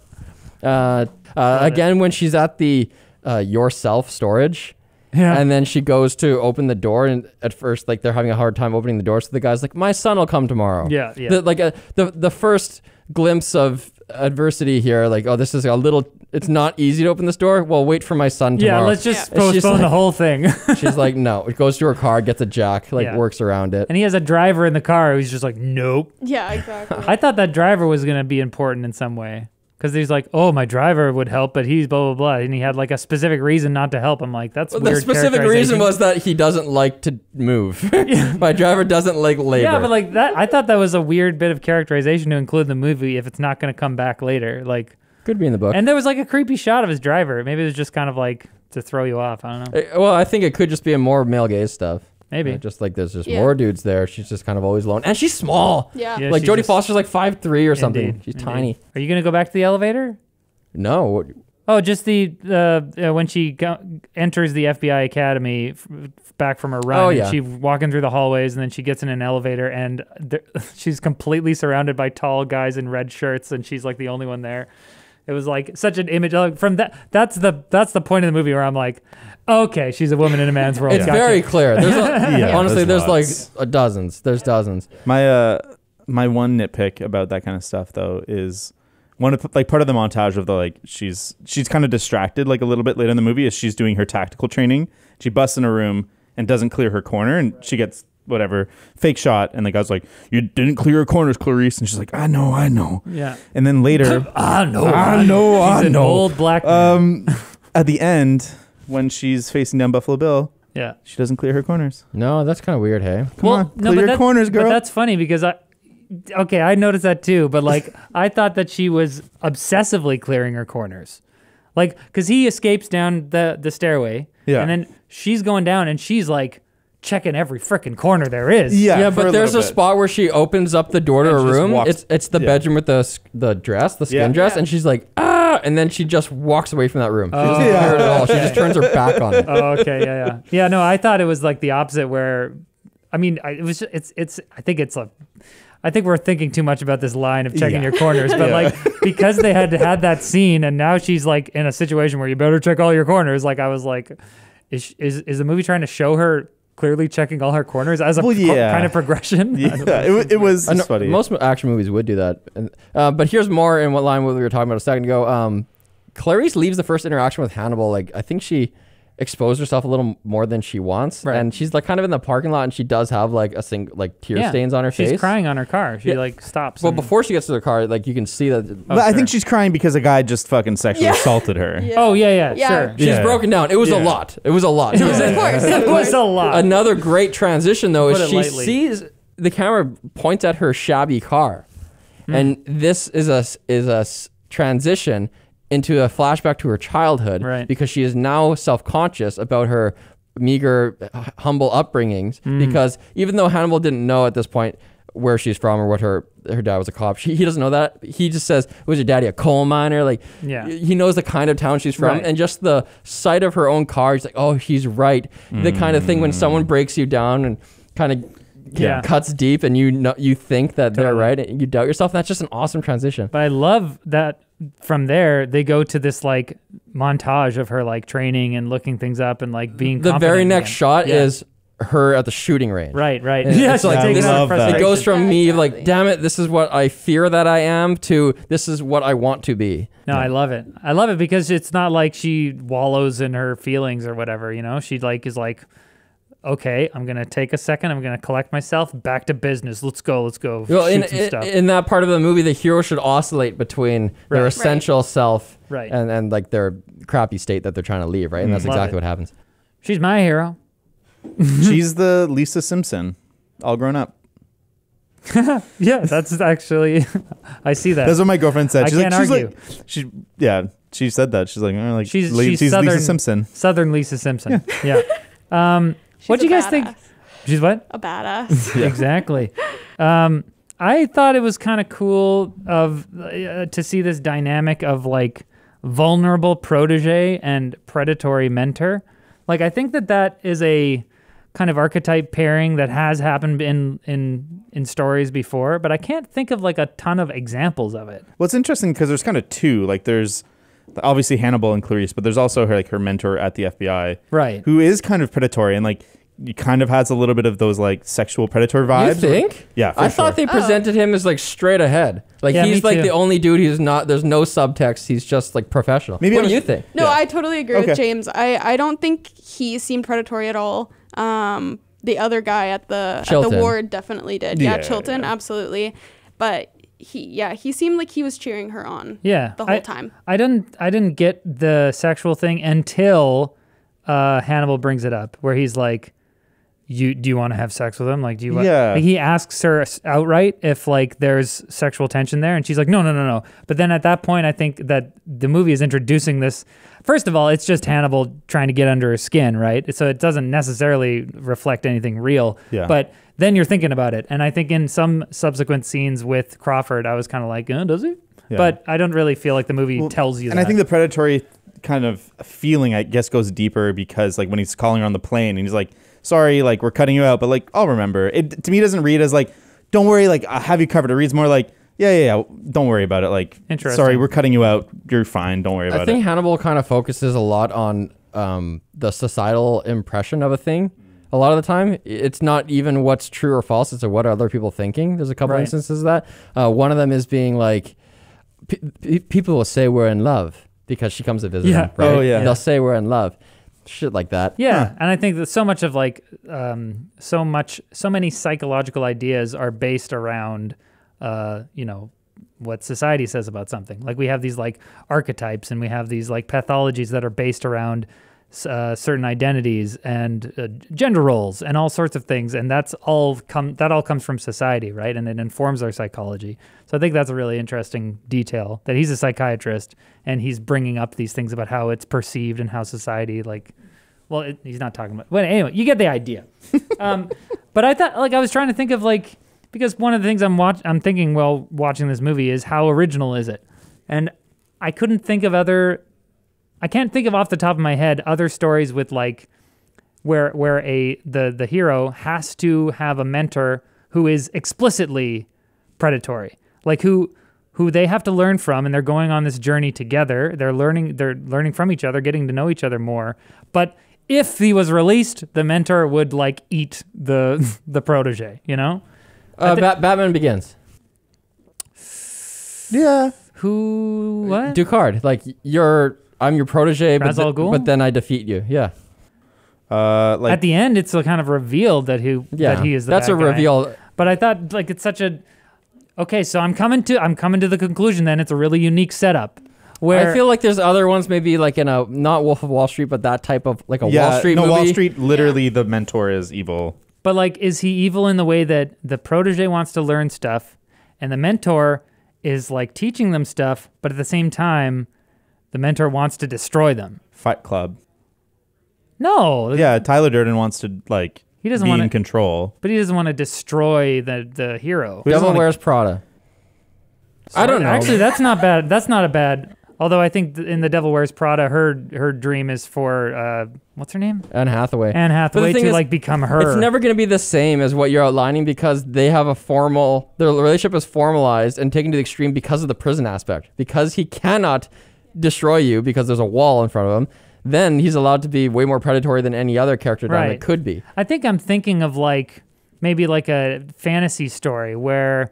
Again, when she's at the yourself storage, Yeah. and then she goes to open the door, and at first, like, they're having a hard time opening the door. So the guy's like, "My son will come tomorrow." Yeah, yeah. The first glimpse of adversity here, like, oh, this is a little. It's not easy to open this door. Well, wait for my son tomorrow. Yeah, let's just And she's postpone the like- whole thing. She's like, no. It goes to her car, gets a jack, like, Yeah. works around it. And he has a driver in the car who's just like, nope. Yeah, exactly. I thought that driver was going to be important in some way. Because he's like, oh, my driver would help, but he's blah, blah, blah. And he had like a specific reason not to help. I'm like, that's Well, weird. the specific reason was that he doesn't like to move. My driver doesn't like labor. Yeah, but like that, I thought that was a weird bit of characterization to include in the movie if it's not going to come back later. Like, could be in the book. and there was like a creepy shot of his driver. Maybe it was just kind of like to throw you off. I don't know. Well, I think it could just be a more male gaze stuff. Maybe. Just like there's just Yeah. more dudes there. She's just kind of always alone. And she's small. Yeah. Yeah, Like she's Jodie just- Foster's like 5'3" or something. Indeed, She's indeed. tiny. Are you going to go back to the elevator? No. Oh, just the when she enters the FBI Academy back from her run. Oh, and yeah. She's walking through the hallways, and then she gets in an elevator, and she's completely surrounded by tall guys in red shirts, and she's like the only one there. It was like such an image. Like, from that, that's the point of the movie where I'm like, okay, she's a woman in a man's world. It's Gotcha. very clear. There's honestly, there's there's lots. like dozens. There's dozens. My one nitpick about that kind of stuff though is part of the montage of the like she's kind of distracted like a little bit later in the movie as she's doing her tactical training. She busts in a room and doesn't clear her corner, and she gets whatever fake shot, and the guy's like, "You didn't clear your corners, Clarice," and she's like, "I know." Yeah. And then later, I know. I He's an know. old black man. At the end, when she's facing down Buffalo Bill, Yeah. she doesn't clear her corners. No, that's kind of weird. Hey. Come on, clear your corners, girl. But that's funny because I noticed that too. But like, I thought that she was obsessively clearing her corners, like because he escapes down the stairway, Yeah. and then she's going down, and she's like checking every freaking corner there is. Yeah, for but there's a little bit. spot where she opens up the door to And her she just room. walks- It's the bedroom with the dress, the skin Yeah. dress, Yeah. and she's like, ah, and then she just walks away from that room. She Oh. doesn't clear it at all. She just turns her back on it. Oh, okay. Yeah. No, I thought it was like the opposite. Where, I mean, I think we're thinking too much about this line of checking Yeah. your corners, but like because they had that scene, and now she's like in a situation where you better check all your corners. Like I was like, is the movie trying to show her clearly checking all her corners as a kind of progression? Yeah, it was funny. Most action movies would do that. But here's more in what line what we were talking about a second ago. Clarice leaves the first interaction with Hannibal. Like, I think she exposed herself a little more than she wants, and she's like kind of in the parking lot, and she does have like tear stains on her face. She's crying on her car. She like stops. Well, before she gets to the car, like you can see that. But I think she's crying because a guy just fucking sexually assaulted her. Yeah. Oh yeah, sure. She's broken down. It was a lot. It was a lot. Of course. It was a lot. Another great transition though is she lightly. sees the camera points at her shabby car, and this is a transition into a flashback to her childhood, because she is now self-conscious about her meager, humble upbringings, because even though Hannibal didn't know at this point where she's from or what her dad was a cop, he doesn't know that. He just says, was your daddy a coal miner? Like, he knows the kind of town she's from, and just the sight of her own car, he's like, oh, he's right. The kind of thing when someone breaks you down and kind of cuts deep, and you think that they're right, and you doubt yourself. That's just an awesome transition. But I love that from there they go to this like montage of her like training and looking things up and like being the very next again. shot is her at the shooting range. Right. And Yeah, it's like, taking this out love that. frustration. it goes from me like, Exactly. damn it, this is what I fear that I am, to this is what I want to be. No, I love it. I love it because it's not like she wallows in her feelings or whatever, you know? She like is like, okay, I'm going to take a second. I'm going to collect myself. Back to business. Let's go. Well, shoot some stuff. in that part of the movie, the hero should oscillate between their essential self and like their crappy state that they're trying to leave, right? And that's Love exactly it. what happens. She's my hero. She's the Lisa Simpson, all grown up. Yeah, that's actually, I see that. That's what my girlfriend said. I She's can't argue. She said that. She's like, She's Lisa Southern, Simpson. Southern Lisa Simpson. Yeah. What do you guys think? She's what? A badass. Exactly. I thought it was kind of cool to see this dynamic of like vulnerable protege and predatory mentor. Like, I think that is a kind of archetype pairing that has happened in stories before, but I can't think of like a ton of examples of it. Well, it's interesting because there's kind of two. Like, there's obviously Hannibal and Clarice, but there's also her mentor at the FBI, Right. who is kind of predatory and like kind of has a little bit of those like sexual predator vibes. You think? Yeah, for I sure. thought they presented him as like straight ahead. Like Yeah, he's me like too. the only dude who's not, there's no subtext. He's just like professional. Maybe What I'm- do you think? No, Yeah. I totally agree Okay. with James. I don't think he seemed predatory at all. The other guy at the Chilton. ward definitely did. Yeah, Yeah, Chilton, absolutely. But he seemed like he was cheering her on. Yeah. The whole time. I didn't get the sexual thing until Hannibal brings it up, where he's like, do you want to have sex with him? Like, do you want? Yeah. Like, he asks her outright if like there's sexual tension there, and she's like, no. But then at that point, I think that the movie is introducing this. First of all, it's just Hannibal trying to get under her skin, right? So it doesn't necessarily reflect anything real. Yeah. But then you're thinking about it, and I think in some subsequent scenes with Crawford, I was kind of like, does he? Yeah. But I don't really feel like the movie Well, tells you and that. I think the predatory kind of feeling, I guess, goes deeper because like when he's calling her on the plane and he's like, sorry, like we're cutting you out, but like I'll remember. It to me doesn't read as like, don't worry, like I'll have you covered. It reads more like, yeah, don't worry about it. Like, Interesting. sorry, we're cutting you out. You're fine. Don't worry about I think it. Hannibal kind of focuses a lot on the societal impression of a thing. A lot of the time, it's not even what's true or false. It's what are other people thinking. There's a couple Right. instances of that. One of them is being like, people will say we're in love because she comes to visit Yeah. him, right? Oh, yeah. They'll say we're in love. Shit like that. Yeah, and I think that so much of like so many psychological ideas are based around what society says about something. Like we have these like archetypes and we have these like pathologies that are based around certain identities and gender roles and all sorts of things, and that all comes from society, right? And it informs our psychology. So I think that's a really interesting detail that he's a psychiatrist and he's bringing up these things about how it's perceived and how society he's not talking about. Well, anyway, you get the idea. But I thought, like, I was trying to think of like, because one of the things I'm thinking while watching this movie is how original is it, and I can't think of off the top of my head other stories with like where the hero has to have a mentor who is explicitly predatory, like who they have to learn from, and they're going on this journey together. They're learning from each other, getting to know each other more. But if he was released, the mentor would like eat the protege, you know? Batman Begins. Yeah. Who, what? Ducard. Like, I'm your protege, Ra's al Ghul? but then I defeat you. Yeah. Like At the end, it's kind of revealed that that he is the That's bad a guy. reveal. But I thought like it's such a okay. So I'm coming to the conclusion. Then it's a really unique setup. Where I feel like there's other ones, maybe like in a not Wolf of Wall Street, but that type of like a Wall Street movie. Wall Street. Literally, the mentor is evil. But like, is he evil in the way that the protege wants to learn stuff, and the mentor is like teaching them stuff, but at the same time, the mentor wants to destroy them? Fight Club. No. Yeah, Tyler Durden wants to like He doesn't be wanna- in control. But he doesn't want to destroy the hero. Who doesn't Devil wanna- Wears Prada. I don't know. Actually, that's not bad. That's not a bad. Although I think in The Devil Wears Prada, her dream is for what's her name? Anne Hathaway. Anne Hathaway thing to is, like become her. It's never going to be the same as what you're outlining because they have their relationship is formalized and taken to the extreme because of the prison aspect. Because he cannot destroy you because there's a wall in front of him, then he's allowed to be way more predatory than any other character dynamic could be. I think I'm thinking of like maybe like a fantasy story where,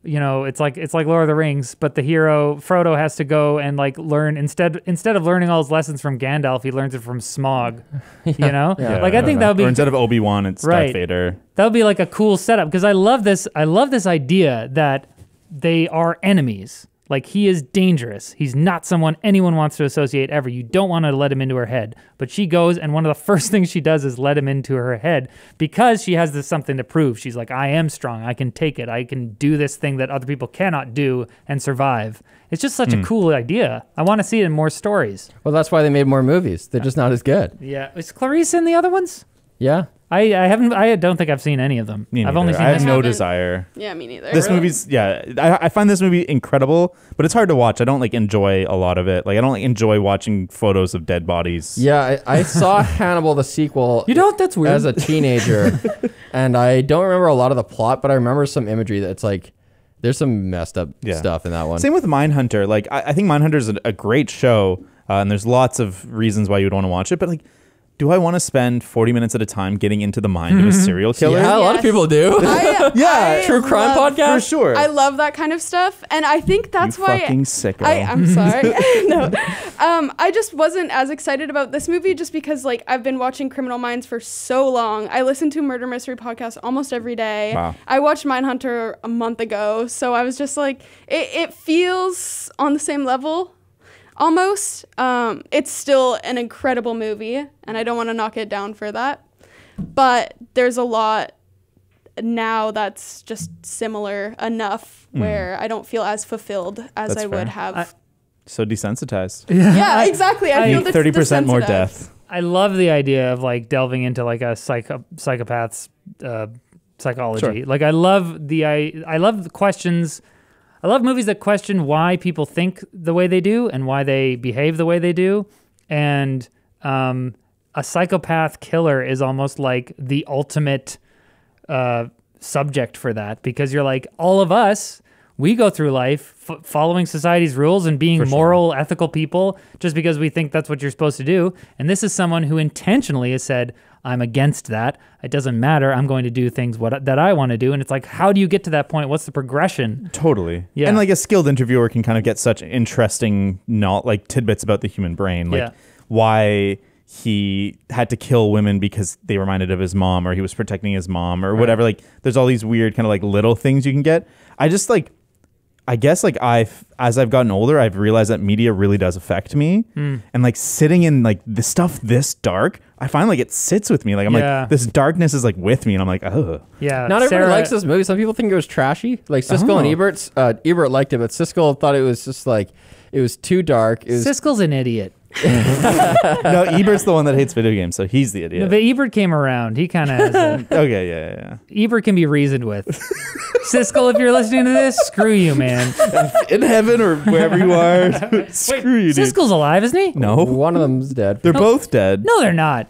you know, it's like Lord of the Rings, but the hero Frodo has to go and like learn instead of learning all his lessons from Gandalf, he learns it from Smaug. You know, Yeah. like I think that would be Or instead of Obi-Wan, it's Right. Darth Vader. that would be like a cool setup because I love this idea that they are enemies. Like he is dangerous. He's not someone anyone wants to associate ever. You don't want to let him into her head. But she goes and one of the first things she does is let him into her head because she has this something to prove. She's like, I am strong. I can take it. I can do this thing that other people cannot do and survive. It's just such a cool idea. I want to see it in more stories. Well, that's why they made more movies. They're just not as good. Yeah. Is Clarice in the other ones? Yeah. I don't think I've seen any of them. Me I've only neither. seen I have this no one. desire. Yeah, me neither. This movie's I find this movie incredible, but it's hard to watch. I don't like enjoy a lot of it. Like I don't like enjoy watching photos of dead bodies. Yeah, I saw Hannibal the sequel. You don't? That's weird. As a teenager, and I don't remember a lot of the plot, but I remember some imagery that's like, there's some messed up stuff in that one. Same with Mindhunter. Like I think Mindhunter is a great show, and there's lots of reasons why you would want to watch it. But like, do I want to spend 40 minutes at a time getting into the mind of a serial killer? Yeah, a lot of Yes. people do. I True crime love- podcast? For sure. I love that kind of stuff, and I think that's you why fucking sicko. I'm sorry. No, I just wasn't as excited about this movie just because like I've been watching Criminal Minds for so long. I listen to murder mystery podcasts almost every day. Wow. I watched Mindhunter a month ago, so I was just like, it feels on the same level. Almost. It's still an incredible movie, and I don't want to knock it down for that. But there's a lot now that's just similar enough where I don't feel as fulfilled as That's I would fair. have. So desensitized. Yeah, exactly. I feel 30% more desensitized. death. I love the idea of like delving into like a psychopath's psychology. Sure. Like I love the questions. I love movies that question why people think the way they do and why they behave the way they do. And a psychopath killer is almost like the ultimate subject for that because you're like, all of us, we go through life following society's rules and being moral, ethical people just because we think that's what you're supposed to do. And this is someone who intentionally has said, I'm against that. It doesn't matter. I'm going to do things that I want to do. And it's like, how do you get to that point? What's the progression? Totally. Yeah. And like a skilled interviewer can kind of get such interesting like tidbits about the human brain. Like why he had to kill women because they reminded of his mom or he was protecting his mom or whatever. Like there's all these weird kind of like little things you can get. I guess like as I've gotten older, I've realized that media really does affect me. And like sitting in like the stuff this dark, I find like it sits with me. Like I'm like, this darkness is like with me and I'm like, oh. Yeah. Not everyone likes this movie. Some people think it was trashy. Like Siskel and Ebert liked it, but Siskel thought it was just like, it was too dark. Siskel's an idiot. No, Ebert's the one that hates video games, so he's the idiot. No, but Ebert came around. He kind of has a... Okay, yeah. Ebert can be reasoned with. Siskel, if you're listening to this, screw you, man. In heaven or wherever you are, screw you, dude. Siskel's alive, isn't he? No, One of them's dead. they're both dead. No, they're not.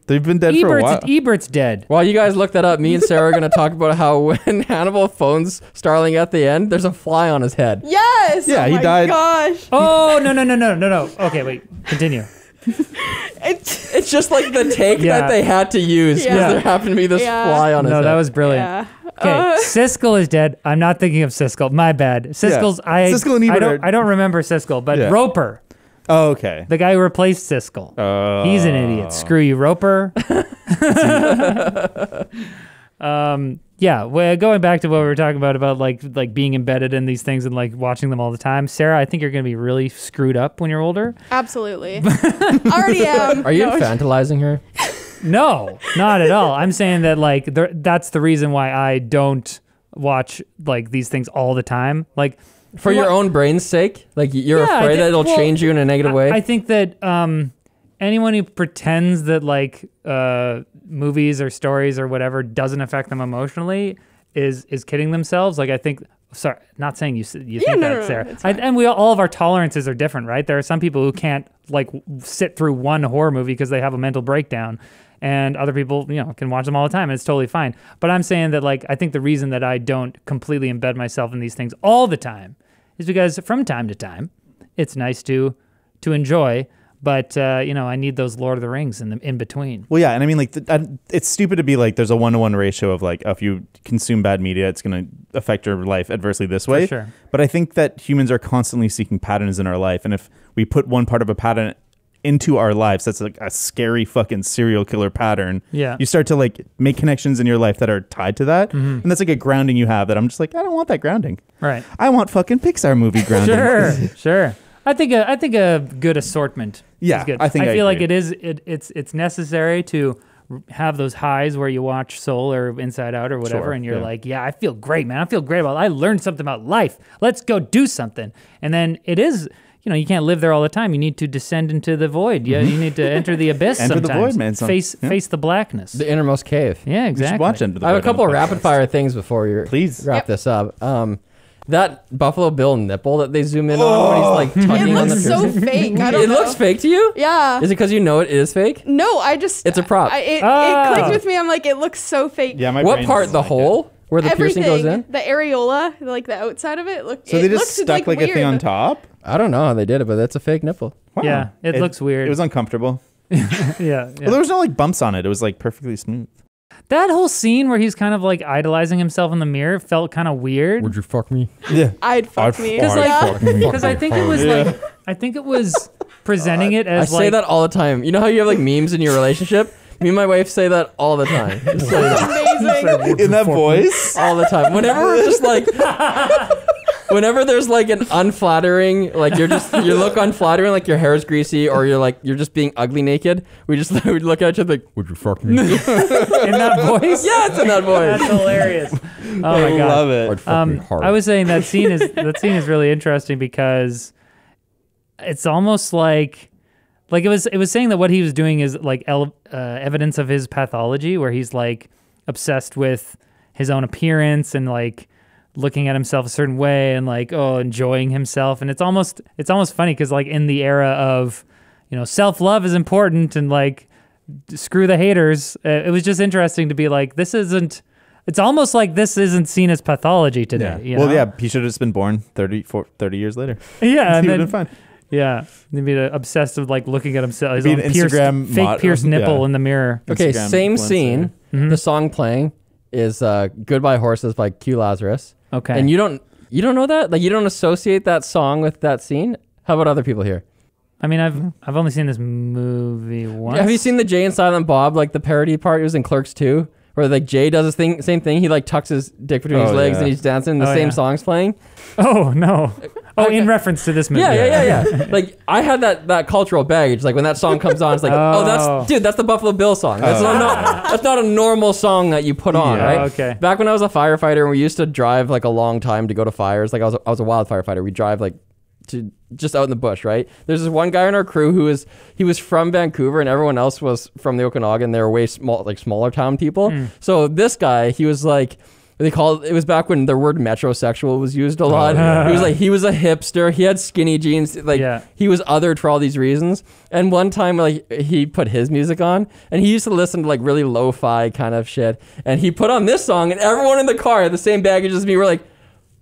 They've been dead for a while. Ebert's dead. While you guys look that up, me and Sarah are going to talk about how when Hannibal phones Starling at the end, there's a fly on his head. Yes. Yeah, oh he my died. Gosh. Oh, no. Okay, wait. Continue. It's just like the take Yeah. that they had to use because Yeah. there happened to be this Yeah. fly on his No, head. that was brilliant. Yeah. Okay, Siskel is dead. I'm not thinking of Siskel. My bad. Siskel's Siskel and Ebert I don't remember Siskel, but Yeah. Roper, Oh, okay. the guy who replaced Siskel. He's an idiot. Screw you, Roper. Yeah, well, going back to what we were talking about like being embedded in these things and like watching them all the time. Sarah, I think you're going to be really screwed up when you're older. Absolutely. Already am. Are you No. infantilizing her? No, not at all. I'm saying that like that's the reason why I don't watch like these things all the time. Like For your own brain's sake? Like you're Yeah, I afraid think- that it'll well, change you in a negative way? I think that anyone who pretends that like movies or stories or whatever doesn't affect them emotionally is kidding themselves. Like I think, sorry, not saying you think no, that, no, Sarah. it's fine. And we all of our tolerances are different, right? There are some people who can't like sit through one horror movie because they have a mental breakdown. And other people, can watch them all the time, and it's totally fine. But I'm saying that, like, I think the reason that I don't completely embed myself in these things all the time is because from time to time, it's nice to enjoy. But I need those Lord of the Rings in between. Well, yeah, and I mean, like, it's stupid to be like, there's a 1-to-1 ratio of like, if you consume bad media, it's going to affect your life adversely this way. sure. But I think that humans are constantly seeking patterns in our life, and if we put one part of a pattern into our lives that's like a scary fucking serial killer pattern, Yeah. you start to like make connections in your life that are tied to that, and that's like a grounding you have that I'm just like, I don't want that grounding. Right. I want fucking Pixar movie grounding. Sure. I think a good assortment. Yeah, is good. I think I feel like agree. it's necessary to have those highs where you watch Soul or Inside Out or whatever, Sure, and you're yeah. like, yeah, I feel great, man. I feel great about it. I learned something about life. Let's go do something. And then it is. You can't live there all the time. You need to descend into the void. Yeah, you need to enter the abyss Enter the sometimes. void, man. Face the blackness. The innermost cave. Yeah, You exactly. should watch Enter the I have a Void on couple the of rapid podcast. fire things before you Please. wrap this up. That Buffalo Bill nipple that they zoom in on Oh. when he's like It tugging on the looks so fake. I don't It know. looks fake to you? Yeah. Is it because you know it is fake? No, I just. It's a prop. It Oh. clicked with me. I'm like, it looks so fake. Yeah, my What brain part? doesn't The like hole where the Everything. piercing goes in? The areola, like the outside of it. So they just stuck like a thing on weird. top? I don't know how they did it, but that's a fake nipple. Wow. Yeah, it looks weird. It was uncomfortable. yeah. Well, there was no like bumps on it. It was like perfectly smooth. That whole scene where he's kind of like idolizing himself in the mirror felt kind of weird. Would you fuck me? Yeah. I'd fuck me. Because Yeah. because I think it was like I think it was presenting it I as say like that all the time. You know how you have like memes in your relationship? Me and my wife say that all the time. Just say that Amazing. In that voice? all the time. Whenever we're just like, whenever there's like an unflattering, like you look unflattering, like your hair is greasy or you're just being ugly naked. We look at each other like, would you fuck me? in that voice. Yeah, it's in that voice. That's hilarious. Oh my I god. love I'd it. fuck me hard. I was saying that scene is really interesting because it's almost like it was saying that what he was doing is like evidence of his pathology, where he's like obsessed with his own appearance and like looking at himself a certain way and like enjoying himself. And it's almost funny because like in the era of self-love is important and like screw the haters, it was just interesting to be like it's almost like this isn't seen as pathology today. you Well, know? yeah, he should have just been born 30 years later. Yeah, He and would then, have been fine. yeah, he'd be obsessed with like looking at himself, his Be own an Instagram fake pierced nipple yeah. in the mirror. Okay, Instagram same influencer. scene. Mm-hmm. The song playing is "Goodbye Horses" by Q Lazarus. Okay, And you don't know that? Like you don't associate that song with that scene? How about other people here? I mean, I've only seen this movie once. Have you seen the Jay and Silent Bob, like the parody part? It was in Clerks 2, where like Jay does the same thing. He like tucks his dick between his legs yeah. and he's dancing. And the Oh, same yeah. song's playing. Oh no! Oh, in reference to this movie. Yeah. Like I had that cultural baggage. Like when that song comes on, it's like, Oh. that's the Buffalo Bill song. That's that's not a normal song that you put on, Yeah. right? Oh, okay. Back when I was a firefighter, and we used to drive like a long time to go to fires. Like I was a wild firefighter. We drive like to just out in the bush, right? There's this one guy in our crew who was from Vancouver, and everyone else was from the Okanagan. They were way smaller town people. So this guy, he was like. It was back when the word metrosexual was used a lot. He was a hipster. He had skinny jeans. He was othered for all these reasons. And one time, like he put his music on, and he used to listen to like really lo-fi kind of shit. And he put on this song, and everyone in the car had the same baggage as me. We're like,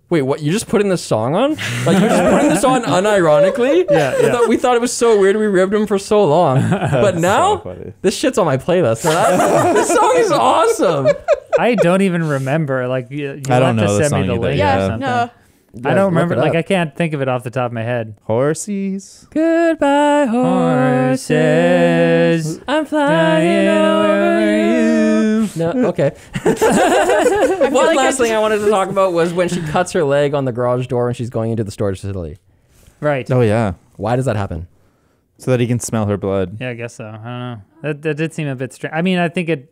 Wait, what? You just putting this song on? Like, you're just putting this on unironically? Yeah. We thought it was so weird. We ribbed him for so long. But now, funny. this shit's on my playlist. This song is awesome. I don't even remember. Like, you I don't have know to the send me song the link either, or Yeah, something. no. I don't remember. Look it Like, up. I can't think of it off the top of my head. Horsies. Goodbye, horses. I'm flying over you. No, okay. One last thing I wanted to talk about was when she cuts her leg on the garage door when she's going into the storage facility. Right. Oh yeah. Why does that happen? So that he can smell her blood. Yeah, I guess so. I don't know. That did seem a bit strange. I mean, I think it.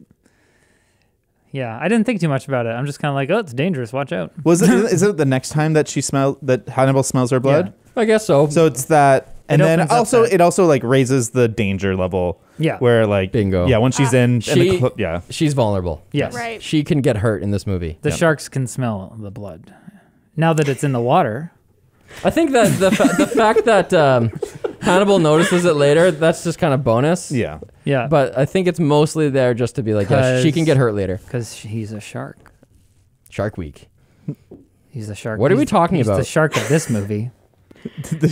Yeah, I didn't think too much about it. I'm just kind of like, oh, it's dangerous. Watch out. Is it the next time that that Hannibal smells her blood? I guess so. So it's that, and It then opens up also that. it also like raises the danger level. Yeah. Where like Bingo. Yeah, when she's in she- the yeah. She's vulnerable. Yes. Right. She can get hurt in this movie. The sharks can smell the blood. Now that it's in the water. I think that the fact that Hannibal notices it later, that's just kind of bonus. Yeah. Yeah. But I think it's mostly there just to be like, yeah, she can get hurt later. Because he's a shark. Shark Week. He's the shark. What are we He's- talking he's about? the shark of this movie.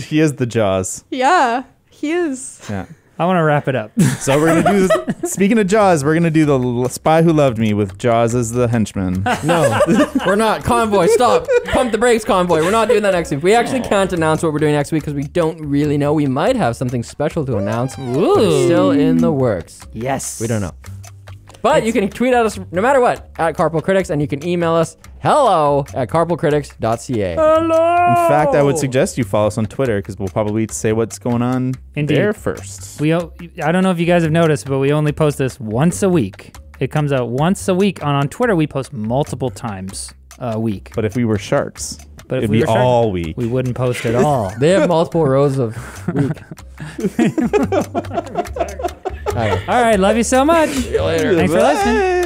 He has the jaws. Yeah, he is. Yeah. I want to wrap it up. So we're gonna do. Speaking of Jaws, we're gonna do the Spy Who Loved Me with Jaws as the henchman. No, we're not. Convoy, stop. Pump the brakes, Convoy. We're not doing that next week. We actually can't announce what we're doing next week because we don't really know. We might have something special to announce. But it's still in the works. Yes. We don't know. But you can tweet at us no matter what at Carpool Critics, and you can email us hello@carpoolcritics.ca. In fact, I would suggest you follow us on Twitter because we'll probably say what's going on Indeed. there first. I don't know if you guys have noticed, but we only post this once a week. It comes out once a week. On Twitter, we post multiple times a week. But if we were sharks, But if it'd we be were sharks, all week. we wouldn't post at all. They have multiple rows of week. All right, love you so much. See you later. Thanks for listening.